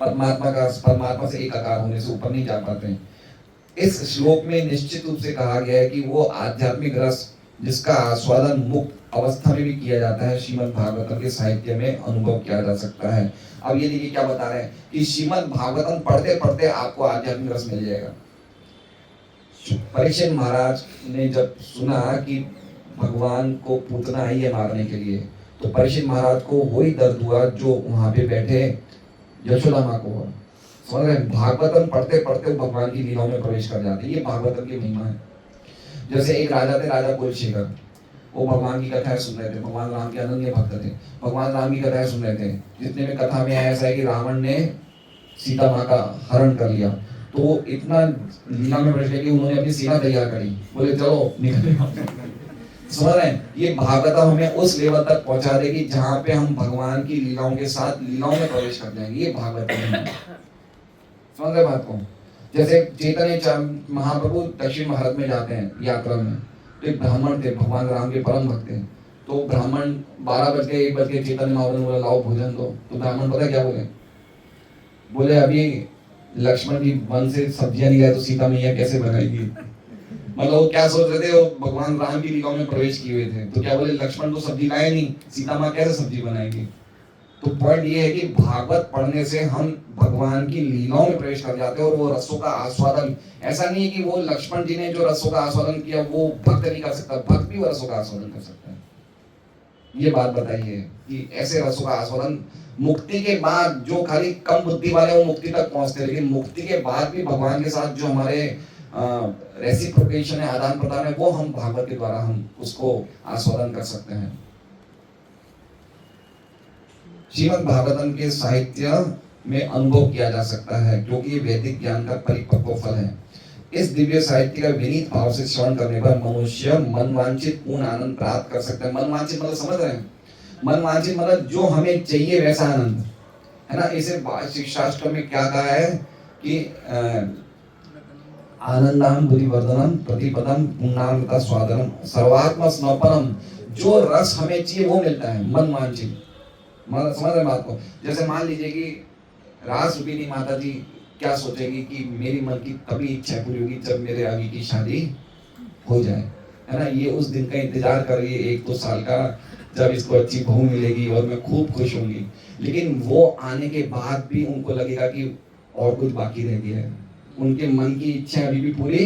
परमात्मा से एकाकार होने से ऊपर नहीं जा पाते हैं। इस श्लोक में निश्चित रूप से कहा गया है कि वो आध्यात्मिक रस जिसका आस्वादन मुक्त अवस्था में भी किया जाता है, श्रीमद् भागवतम के साहित्य में अनुभव किया जा सकता है। अब ये देखिए क्या बता रहे हैं कि श्रीमद् भागवतम पढ़ते पढ़ते आपको आध्यात्मिक रस मिल जाएगा। परीक्षित महाराज ने जब सुना कि भगवान को पूतना आई है मारने के लिए, तो परीक्षित महाराज को वही दर्द हुआ जो वहां पे बैठे यशोदा माँ को हुआ। समझ रहे हैं, भागवतम पढ़ते पढ़ते भगवान की लीलाओं में प्रवेश कर जाते हैं। ये भागवतम की महिमा है। जैसे एक राजा थे, राजा कुलशेखर, वो भगवान की कथाएं सुन रहे थे, भगवान राम के अनन्य भक्त थे, भगवान राम की कथाएं सुन रहे थे। जितने में कथा में आया ऐसा है कि रावण ने सीता माँ का हरण कर लिया, तो इतना लीला में प्रवेश किया कि उन्होंने अपनी सेना तैयार करी, बोले चलो निकले। समझ रहे हैं, ये भागवतम हमें उस लेवल तक पहुंचा देगी जहां पे हम भगवान की लीलाओं के साथ लीलाओं में प्रवेश कर जाएंगे। ये भागवतम है। समझ रहे बात को? जैसे चैतन्य महाप्रभु दक्षिण भारत में जाते हैं यात्रा में, तो एक ब्राह्मण थे, भगवान राम के परम भक्त थे। तो ब्राह्मण 12 बज के 1 बज के चैतन्य महाप्रभु ने बोला लाओ भोजन दो। तो ब्राह्मण पता क्या बोले? बोले अभी लक्ष्मण जी वन से सब्जियां नहीं लाए तो सीता मैया कैसे बनाएगी? मतलब वो क्या सोच रहे थे, वो भगवान राम की लीलाओं में प्रवेश किए हुए थे। तो क्या बोले, लक्ष्मण तो सब्जी लाए नहीं, सीता माँ कैसे सब्जी बनाएगी? तो पॉइंट ये है कि भागवत पढ़ने से हम भगवान की लीलाओं में प्रवेश कर जाते हैं, और वो रसों का आस्वादन, ऐसा नहीं है कि वो लक्ष्मण जी ने जो रसों का आस्वादन किया वो भक्त नहीं कर सकता, भक्त भी वो रसों का आस्वादन कर सकता है। ये बात बताइए कि ऐसे रसों का आस्वादन मुक्ति के बाद, जो खाली कम बुद्धि वाले वो मुक्ति तक पहुंचते, लेकिन मुक्ति के बाद भी भगवान के साथ जो हमारे रेसिप्रोकेशन है, आदान प्रदान है, वो हम भागवत के द्वारा हम उसको आस्वादन कर सकते हैं। श्रीमद् भागवतम के साहित्य में अनुभव किया जा सकता है, क्योंकि ये वैदिक ज्ञान का परिपक्व फल है। इस दिव्य साहित्य का विनीत भाव से श्रवण करने पर मनुष्य मनवांछित पूर्ण आनंद प्राप्त कर सकता है। मनवांछित मतलब समझ रहे हैं? मनवांछित मतलब जो हमें चाहिए वैसा आनंद, है ना। इसे शिक्षाशास्त्र में क्या कहा है कि आनंदाम बुद्धिवर्धनम प्रतिपदम पुण्णामृता स्वादनम सर्वात्म स्नपनम, जो रस हमें चाहिए वो मिलता है मनवांछित। समझ रहे बात को? जैसे मान लीजिए कि रास रूपिणी माता जी क्या सोचेगी कि मेरी मन की तभी इच्छा पूरी होगी जब मेरे आगे की शादी हो जाए, है ना। ये उस दिन का इंतजार कर रही है 1-2 साल का, जब इसको अच्छी बहू मिलेगी और मैं खूब खुश होंगी। लेकिन वो आने के बाद भी उनको लगेगा कि और कुछ बाकी रह गया है, उनके मन की इच्छा अभी भी पूरी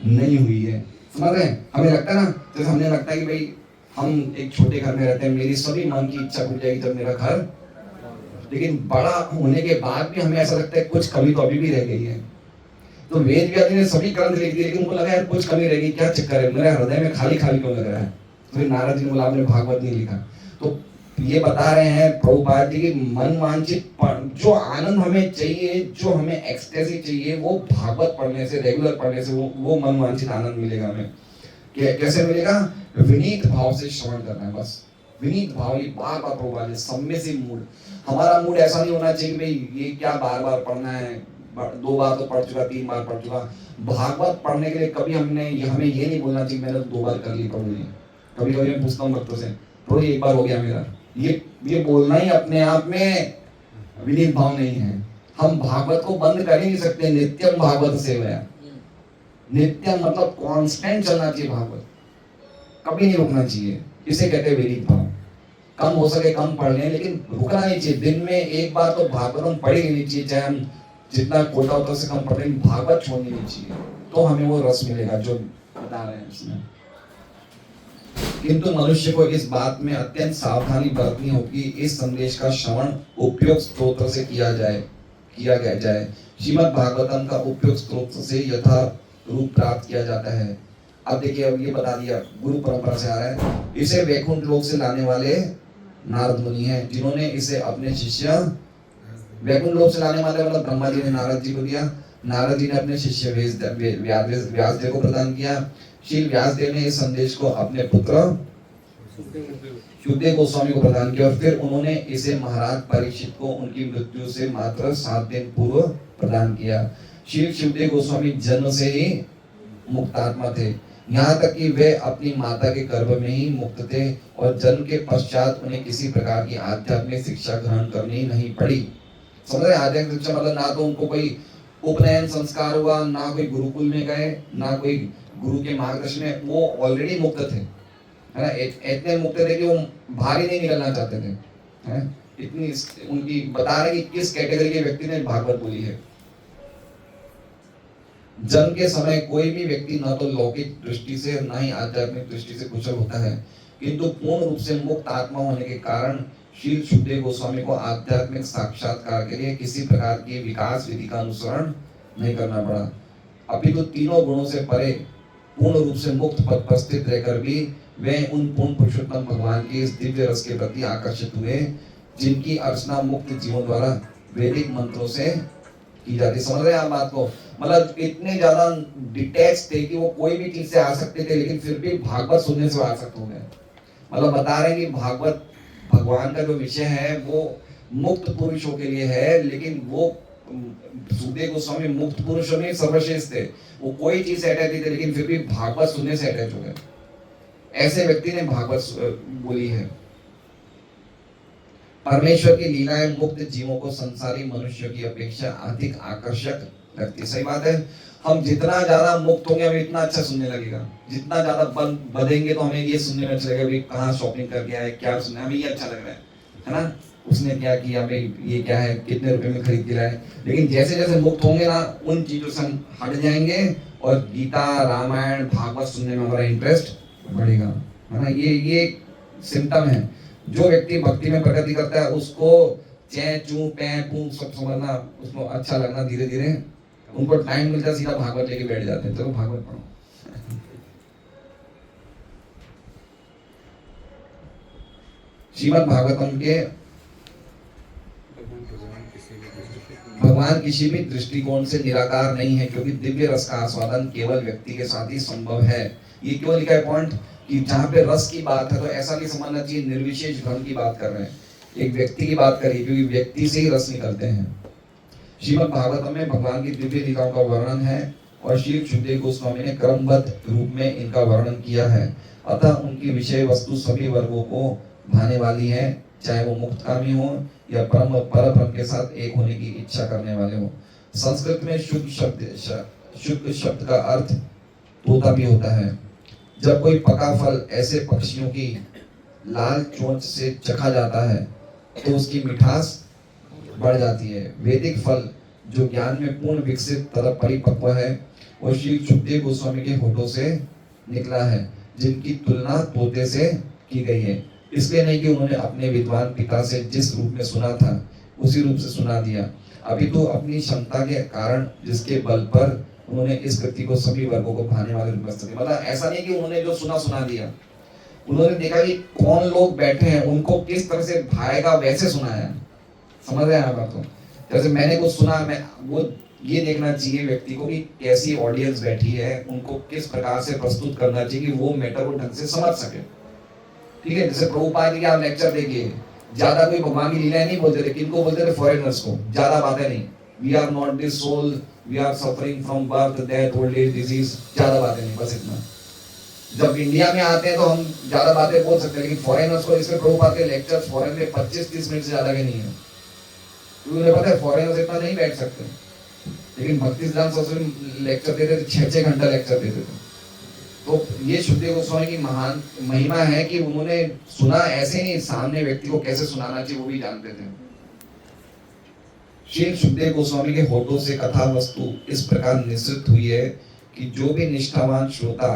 नहीं हुई है। समझ रहे हैं? हमें लगता है ना, जैसे हमें लगता है कि भाई हम एक छोटे घर में रहते हैं, मेरी सभी मन की इच्छा पूरी जाएगी जब मेरा घर, लेकिन बड़ा होने के बाद भी हमें ऐसा लगता है कुछ कमी तो अभी भी रह गई है। तो वेद व्यास ने सभी ग्रंथ लिख दिए, लेकिन उनको लगा यार कुछ कमी रहेगी, क्या चक्कर है, मेरे हृदय में खाली खाली क्यों लग रहा है? तो फिर नारद जी ने बोला आपने भागवत नहीं लिखा। तो ये बता रहे हैं प्रभुपाद जी की मन वांछित जो आनंद हमें चाहिए, जो हमें एक्सटेसी चाहिए, वो भागवत पढ़ने से, रेगुलर पढ़ने से वो मन वांछित आनंद मिलेगा हमें। कैसे मिलेगा? विनीत भाव से श्रवण करना है, बस विनीत भाव। ये बार बार प्रभुपाद, सबमिसिव मूड। हमारा मूड ऐसा नहीं होना चाहिए भाई ये क्या बार बार पढ़ना है, 2 बार तो पढ़ चुका, 3 बार पढ़ चुका। भागवत पढ़ने के लिए कभी हमें ये नहीं बोलना चाहिए मैंने 2 बार कर ली प्रभु जी। कभी कभी मैं पूछता हूँ भक्तों से, प्रभु 1 बार हो गया मेरा, ये बोलना ही अपने आप में विनीत भाव नहीं है। हम भागवत को बंद कर ही नहीं सकते। नित्यम भागवत सेवया, नित्यम मतलब कांस्टेंट चलना चाहिए, भागवत कभी नहीं रुकना चाहिए। इसे कहते हैं विनीत भाव। कम हो सके कम पढ़ लें, लेकिन रुकना नहीं चाहिए। दिन में 1 बार तो भागवत पढ़ ही नहीं चाहिए, चाहे हम जितना कोटा होता से कम पढ़ लें, भागवत छोड़नी नहीं चाहिए, तो हमें वो रस मिलेगा जो बता रहे हैं इसमें। किंतु मनुष्य को इस बात में अत्यंत सावधानी बरतनी होगी, इस संदेश का श्रवण उपयुक्त स्रोत से किया गया जाए। श्रीमद् भागवतम का उपयुक्त स्रोत से यथा रूप प्राप्त किया जाता है। अब देखिए, अब ये बता दिया, गुरु परंपरा से आ रहा है। इसे वैकुंठ लोक से लाने वाले नारद मुनि हैं, जिन्होंने इसे अपने शिष्य, वैकुंठ लोक से लाने वाले मतलब ब्रह्मा जी ने नारद जी को दिया, नारद जी ने अपने शिष्य व्यासदेव को प्रदान किया। श्री व्यासदेव ने इस संदेश को अपने पुत्र शुकदेव गोस्वामी को प्रदान किया, और फिर उन्होंने इसे महाराज परीक्षित को उनकी मृत्यु से मात्र 7 दिन पूर्व प्रदान किया। श्री शुकदेव गोस्वामी जन्म से ही मुक्तात्मा थे, यहाँ तक कि वे अपनी माता के गर्भ में ही मुक्त थे, और जन्म के पश्चात उन्हें किसी प्रकार की आध्यात्मिक शिक्षा ग्रहण करनी नहीं पड़ी। समझ रहे? आध्यात्मिक शिक्षा मतलब ना तो उनको कोई उपनयन संस्कार हुआ, ना कोई गुरुकुल में गए, ना कोई गुरु के मार्गदर्शन में वो ऑलरेडी मुक्त थे, है ना। इतने मुक्त थे कि वो बाहर ही नहीं निकलना चाहते थे, है। इतनी उनकी बता रहे कि किस कैटेगरी के व्यक्ति ने भागवत बोली है। जन्म के समय कोई भी व्यक्ति ना तो लौकिक दृष्टि से ना ही आध्यात्मिक दृष्टि से कुशल होता है, किंतु पूर्ण रूप से मुक्त आत्मा होने के कारण श्री सुखदेव गोस्वामी को आध्यात्मिक साक्षात्कार के लिए किसी प्रकार की विकास विधि का अनुसरण नहीं करना पड़ा, अपितु तीनों गुणों से परे पूर्ण रूप से मुक्त पद पर स्थित रहकर भी वे उन पूर्ण पुरुषोत्तम भगवान के इस दिव्य रस के प्रति आकर्षित हुए, जिनकी अर्चना मुक्त जीवन द्वारा वैदिक मंत्रों से की जाती। समझ रहे हैं आप बात को? मतलब इतने ज्यादा डिटैच थे कि वो कोई भी चीज से आ सकते थे, लेकिन फिर भी भागवत सुनने से आसक्त हो गए। मतलब बता रहे हैं कि भागवत भगवान का जो विषय है वो मुक्त पुरुषों के लिए है, लेकिन वो सुखदेव गोस्वामी मुक्त पुरुषों में सर्वश्रेष्ठ थे। वो कोई चीज से अटैच नहीं थे, लेकिन फिर भी भागवत सुनने से अटैच हो गए। ऐसे व्यक्ति ने भागवत बोली है। परमेश्वर की लीलाएं मुक्त जीवों को संसारी मनुष्यों की अपेक्षा अधिक आकर्षक लगती। सही बात है। हम जितना ज्यादा मुक्त होंगे हमें इतना अच्छा सुनने लगेगा, जितना ज्यादा बंधेंगे तो हमें ये सुनने में अच्छा लगेगा, भाई कहाँ शॉपिंग करके आए, क्या सुनने, हमें ये अच्छा लग रहा है ना, उसने क्या किया, भाई ये क्या है, कितने रुपए में खरीद के लाए। लेकिन जैसे जैसे मुक्त होंगे ना, उन चीजों से हम हट जाएंगे और गीता, रामायण, भागवत सुनने में हमारा इंटरेस्ट बढ़ेगा, है ना। ये सिम्टम है। जो व्यक्ति भक्ति में प्रगति करता है उसको चै चू पै पू सब समझना, उसको अच्छा लगना, धीरे धीरे उनको टाइम मिलता है सीधा भागवत लेके बैठ जाते हैं, चलो भागवत पढ़ो। श्रीमद् भागवतम के भगवान किसी भी दृष्टिकोण से निराकार नहीं है, क्योंकि दिव्य रस का आस्वादन केवल व्यक्ति के साथ ही संभव है। ये क्यों लिखा है पॉइंट कि जहाँ पे रस की बात है तो ऐसा नहीं समझना चाहिए निर्विशेष धर्म की बात कर रहे हैं, एक व्यक्ति की बात करिए, क्योंकि व्यक्ति से ही रस निकलते हैं। श्रीमद् भागवतम में भगवान की दिव्य लीलाओं का वर्णन है और श्री सुखदेव गोस्वामी ने क्रमबद्ध रूप में इनका वर्णन किया है। अतः उनकी विषय वस्तु सभी वर्गों को भाने वाली है, चाहे वो मुक्तकामी हो या परम के साथ एक होने की इच्छा करने वाले हो। संस्कृत में शुद्ध शब्द का अर्थ तोता भी होता है। जब कोई पका फल ऐसे पक्षियों की लाल चोंच से चखा जाता है तो उसकी मिठास बढ़ जाती है। वैदिक फल जो ज्ञान में पूर्ण विकसित तरह परिपक्व है वो श्री सुखदेव गोस्वामी के होठों से निकला है, जिनकी तुलना तोते से की गई है। इसलिए नहीं कि उन्होंने अपने विद्वान पिता से जिस रूप में सुना था उसी रूप से सुना दिया, अभी तो अपनी क्षमता के कारण जिसके बल पर उन्होंने इस कृति को सभी वर्गों को भाने वाले रूप में स्तुति। मतलब ऐसा नहीं कि उन्होंने जो सुना दिया, उन्होंने देखा कि कौन लोग बैठे हैं उनको किस तरह से भाएगा वैसे सुनाया। समझ रहे हैं आप बात को? जैसे मैंने कुछ सुना, मैं वो ये देखना चाहिए व्यक्ति को कि कैसी ऑडियंस बैठी है, उनको किस प्रकार से प्रस्तुत करना चाहिए कि वो मैटर को ढंग से समझ सके। ठीक है। जैसे प्रभुपाद जी आप लेक्चर देखिए, ज्यादा कोई भगवान की लीलाएं नहीं बोलते थे। किनको बोलते थे? फॉरेनर्स को। ज्यादा बातें नहीं, we are not this soul, we are suffering from birth, death, old age, disease, ज्यादा बातें नहीं, बस इतना। जब इंडिया में आते हैं तो हम ज्यादा बातें बोल सकते हैं, लेकिन फॉरेनर्स को, इसमें प्रभुपाद के लेक्चर्स फॉरेन में 25-30 मिनट से ज्यादा के नहीं है, क्योंकि उन्हें पता है फॉरेनर्स इतना नहीं बैठ सकते। लेकिन भक्ति सिद्धांत सरस्वती लेक्चर देते थे, 6-6 घंटा लेक्चर देते थे। तो ये सुखदेव गोस्वामी की महान महिमा है कि उन्होंने सुना ऐसे नहीं, सामने व्यक्ति को कैसे सुनाना चाहिए वो भी जानते थे। श्री सुखदेव गोस्वामी के होठों से कथा वस्तु इस प्रकार निश्चित हुई है कि जो भी निष्ठावान श्रोता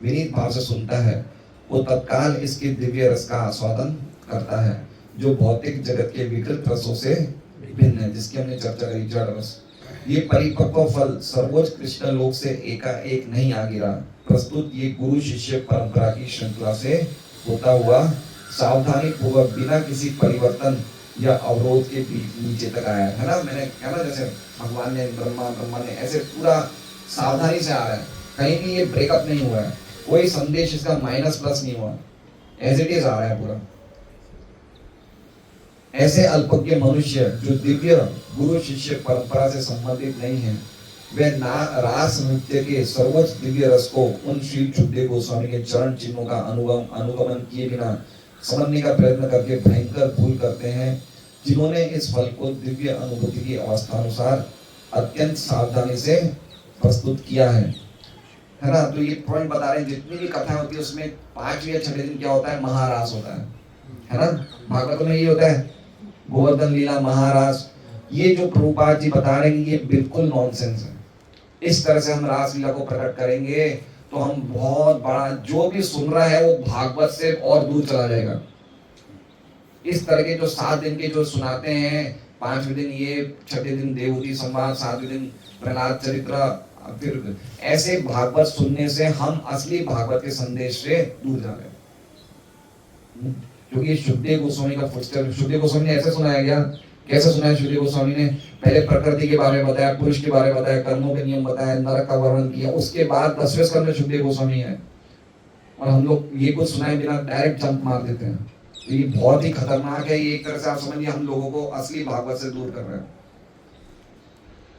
विनीत भाव से सुनता है वो तत्काल इसके दिव्य रस का आस्वादन करता है, जो भौतिक जगत के विकृत रसों से भिन्न है, जिसकी हमने चर्चा करी, जड़ रस। ये परिपक्व फल सर्वोच्च कृष्ण लोक से एकाएक नहीं आ गिरा, प्रस्तुत ये गुरु शिष्य परंपरा की श्रृंखला से होता हुआ सावधानी पूर्वक बिना किसी परिवर्तन या अवरोध के नीचे तक आया है ना। मैंने कहा ना, जैसे भगवान ने ब्रह्मा ने ऐसे पूरा सावधानी से आ रहा है, कहीं भी ये ब्रेकअप नहीं हुआ है, कोई संदेश इसका माइनस प्लस नहीं हुआ, एज इट इज आ रहा है पूरा। ऐसे अल्पज्ञ मनुष्य जो दिव्य गुरु शिष्य परंपरा से संबंधित नहीं है, वे रास नृत्य के सर्वोच्च दिव्य रस को उन श्री सुखदेव गोस्वामी के चरण चिन्हों का अनुगमन किए बिना समझने का प्रयत्न करके भयंकर भूल करते हैं, जिन्होंने इस फल को दिव्य अनुभूति की अवस्था अनुसार अत्यंत सावधानी से प्रस्तुत किया है। है ना। तो ये पॉइंट बता रहे हैं, जितनी भी कथाएं होती है उसमें 5वें या 6वें दिन क्या होता है, महारास होता है ना। भागवत में ये होता है, गोवर्धन लीला, महारास। ये जो प्रभुपाद जी बता रहे हैं ये बिल्कुल नॉनसेंस है। इस तरह से हम रासलीला को प्रकट करेंगे तो हम बहुत बड़ा, जो भी सुन रहा है वो भागवत से और दूर चला जाएगा। इस तरह के जो 7 दिन के जो सुनाते हैं, 5वें दिन ये, 6ठे दिन देवहूति संवाद, 7वें दिन प्रहलाद चरित्र, फिर ऐसे भागवत सुनने से हम असली भागवत के संदेश से दूर जा रहे हैं। क्योंकि शुद्धदेव गोस्वामी का फुटस्टेप, शुद्धदेव गोस्वामी ने ऐसे सुनाया गया, कैसे सुनाया शुद्धदेव गोस्वामी ने, पहले प्रकृति के बारे में बताया, पुरुष के बारे में बताया, कर्मों के नियम बताया, नरक का वर्णन किया, उसके बाद 10वें स्कंद में शुद्धदेव गोस्वामी है। और हम लोग ये कुछ सुनाए बिना डायरेक्ट जंप मार देते हैं। तो ये बहुत ही खतरनाक है। ये एक तरह से आप समझिए हम लोगों को असली भागवत से दूर कर रहे हैं।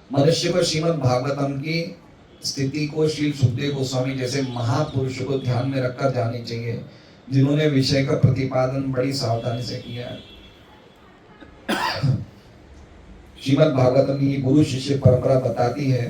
मनुष्य को श्रीमद् भागवतम की स्थिति को श्री सुखदेव गोस्वामी जैसे महापुरुषों को ध्यान में रखकर जानी चाहिए, जिन्होंने विषय का प्रतिपादन बड़ी सावधानी से किया है। श्रीमद् भागवतम की गुरु शिष्य परंपरा बताती है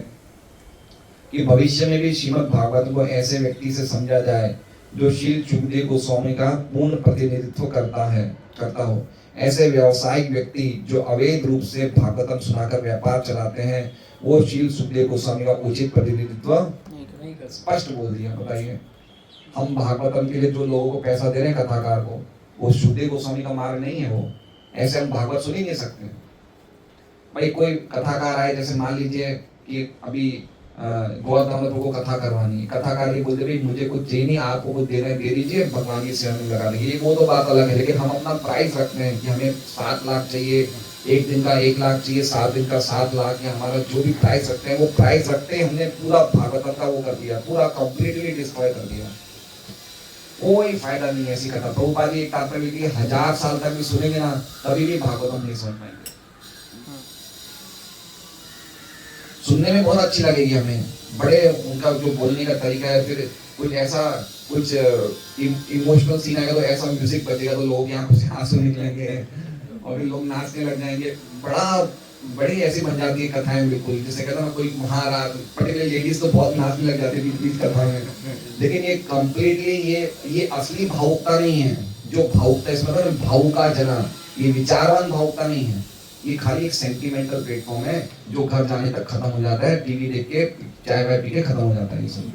कि भविष्य में भी श्रीमद् भागवत को ऐसे व्यक्ति से समझा जाए जो श्री सुखदेव गोस्वामी का पूर्ण प्रतिनिधित्व करता हो। ऐसे व्यावसायिक व्यक्ति जो अवैध रूप से भागवतम सुनाकर व्यापार चलाते हैं, वो श्री सुखदेव गोस्वामी का उचित प्रतिनिधित्व नहीं कर। स्पष्ट बोल दिया। बताइए, हम भागवतम के लिए जो लोगों को पैसा दे रहे हैं कथाकार को, वो सुखदेव गोस्वामी का मार्ग नहीं है। वो ऐसे हम भागवत सुन ही नहीं सकते। भाई कोई कथाकार आए, जैसे मान लीजिए कि अभी गौतम प्रभु को कथा करवानी है, कथाकार ये बोलते भाई मुझे कुछ चाहिए नहीं, आपको कुछ देना है दे दीजिए, भगवान की सेवा में लगा देंगे, वो तो बात अलग है। लेकिन हम अपना प्राइस रखते हैं कि हमें 7 लाख चाहिए, एक दिन का 1 लाख चाहिए, 7 दिन का 7 लाख, या हमारा जो भी प्राइस रखते हैं वो प्राइस रखते हैं। हमने पूरा भागवतम का वो कर दिया, पूरा कंप्लीटली डिस्ट्रॉय कर दिया। कोई फायदा नहीं है ऐसी कथा। प्रभुपाद जी एक तात्पर्य कि 1000 साल तक भी सुनेंगे ना, तभी भी भागवतम नहीं समझ पाएंगे। सुनने में बहुत अच्छी लगेगी हमें, बड़े उनका जो बोलने का तरीका है, फिर कुछ ऐसा कुछ इमोशनल सीन आएगा तो ऐसा म्यूजिक बजेगा तो लोग यहाँ कुछ आंसू निकलेंगे और फिर लोग नाचने लग जाएंगे। बड़ी ऐसी बन जाती है कथाएं, बिल्कुल जैसे कहता ना कोई महाराज, पर्टिकुलर लेडीज तो बहुत नाचने लग जाती है बीच कथा में। लेकिन ये कंप्लीटली ये असली भावुकता नहीं है। जो भावुकता इसमें मतलब भावुका जना, ये विचारवान भावुकता नहीं है। ये खाली एक सेंटिमेंटल प्लेटफॉर्म है जो घर जाने तक खत्म हो जाता है, टीवी देख के चाय वाय पी के खत्म हो जाता है। ये सब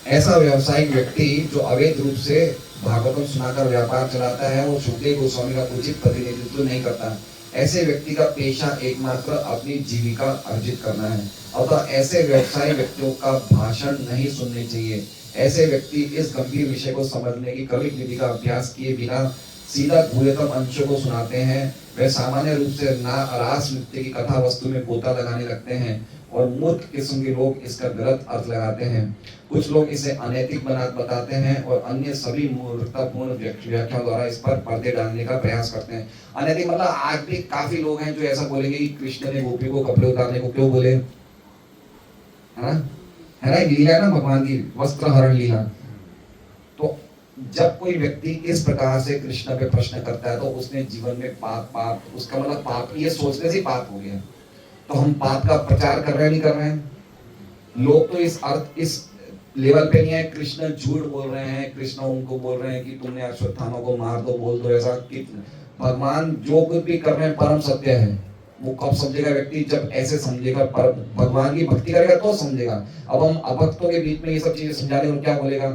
ऐसा व्यावसायिक व्यक्ति जो अवैध रूप से भागवतम सुनाकर व्यापार चलाता है, वो सुखदेव गोस्वामी का उचित प्रतिनिधित्व नहीं करता। ऐसे व्यक्ति का पेशा एकमात्र अपनी जीविका अर्जित करना है, अतः ऐसे व्यवसायी व्यक्तियों का भाषण नहीं सुनने चाहिए। ऐसे व्यक्ति इस गंभीर विषय को समझने की क्रमिक विधि का अभ्यास किए बिना सीधा गुह्यतम अंशों को सुनाते हैं। वे सामान्य रूप से रास नृत्य की कथा वस्तु में गोता लगाने लगते हैं और मूर्ख किस्म के लोग इसका गलत अर्थ लगाते हैं। कुछ लोग इसे अनैतिक बताते हैं और अन्य सभी मूर्खतापूर्ण व्याख्याओं द्वारा इस पर पर्दे डालने का प्रयास करते हैं। अनैतिक मतलब आज भी काफी लोग हैं जो ऐसा बोलेंगे कि कृष्ण ने गोपी को कपड़े उतारने को क्यों बोले, है ना, लीला है ना भगवान की, वस्त्र हरण लीला। तो जब कोई व्यक्ति इस प्रकार से कृष्ण पे प्रश्न करता है तो उसने जीवन में पाप उसका मतलब पाप, ये सोचने से पाप हो गया। तो हम पाप का प्रचार कर रहे हैं, नहीं कर रहे हैं? लोग तो इस लेवल पे नहीं है। कृष्ण झूठ बोल रहे हैं, कृष्ण उनको बोल रहे हैं कि तुमने अश्वत्थामा को मार दो, बोल दो ऐसा। कि भगवान जो कुछ भी कर रहे हैं परम सत्य है। वो कब समझेगा व्यक्ति, जब ऐसे समझेगा, पर भगवान की भक्ति करेगा तो समझेगा। अब हम अभक्तों के बीच में ये सब चीजें समझाने को क्या बोलेगा?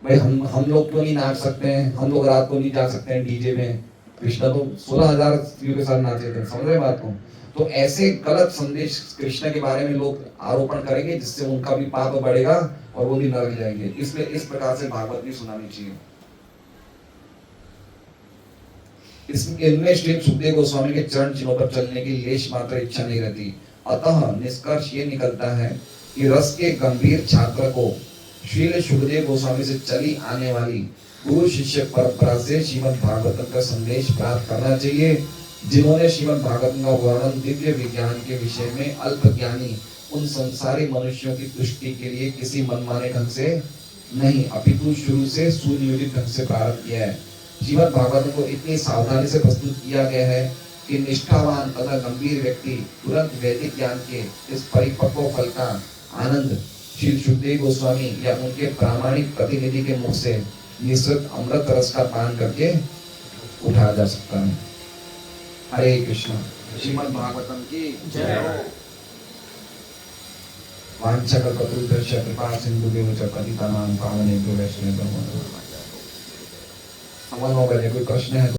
भाई हम लोग क्यों नहीं नाच सकते हैं, हम लोग रात को नहीं जा सकते हैं डीजे में? कृष्ण तो 16,000 स्त्रियों के साथ नाचे थे, समझ रहे बात को? तो ऐसे गलत संदेश कृष्ण के बारे में लोग आरोपण करेंगे जिससे उनका भी पाप बढ़ेगा और वो भी नरक जाएंगे। इसलिए इस प्रकार से भागवत नहीं सुनानी चाहिए। इनमें श्री सुखदेव गोस्वामी के चरण चिन्हों पर चलने की लेश मात्र इच्छा नहीं रहती। अतः निष्कर्ष ये निकलता है कि रस के गंभीर छात्र को श्री सुखदेव गोस्वामी से चली आने वाली गुरु शिष्य परंपरा से श्रीमद् भागवतम का संदेश प्राप्त करना चाहिए। जिन्होंने श्रीमद् भागवतम का वर्णन दिव्य विज्ञान के विषय में अल्पज्ञानी उन संसारी मनुष्यों की तुष्टि के लिए किसी मनमाने ढंग से नहीं, अपितु शुरू से सुनियोजित ढंग से प्रारंभ किया है। श्रीमद् भागवतम को इतनी सावधानी से प्रस्तुत किया गया है कि निष्ठावान तथा गंभीर व्यक्ति तुरंत वैदिक ज्ञान के इस परिपक्व फल का आनंद श्री सुखदेव गोस्वामी या उनके प्रामाणिक प्रतिनिधि के मुख से निश्चित अमृत रस का पान करके उठा जा सकता है। हरे कृष्णा। श्रीमद् भागवतम की जय हो। वाञ्छकल्पतरुभ्यश्च कृपा सिन्धुभ्यो च पतितानां पावनेभ्यो वैष्णवेभ्यो नमो नमः। 9 बजे कोई प्रश्न है?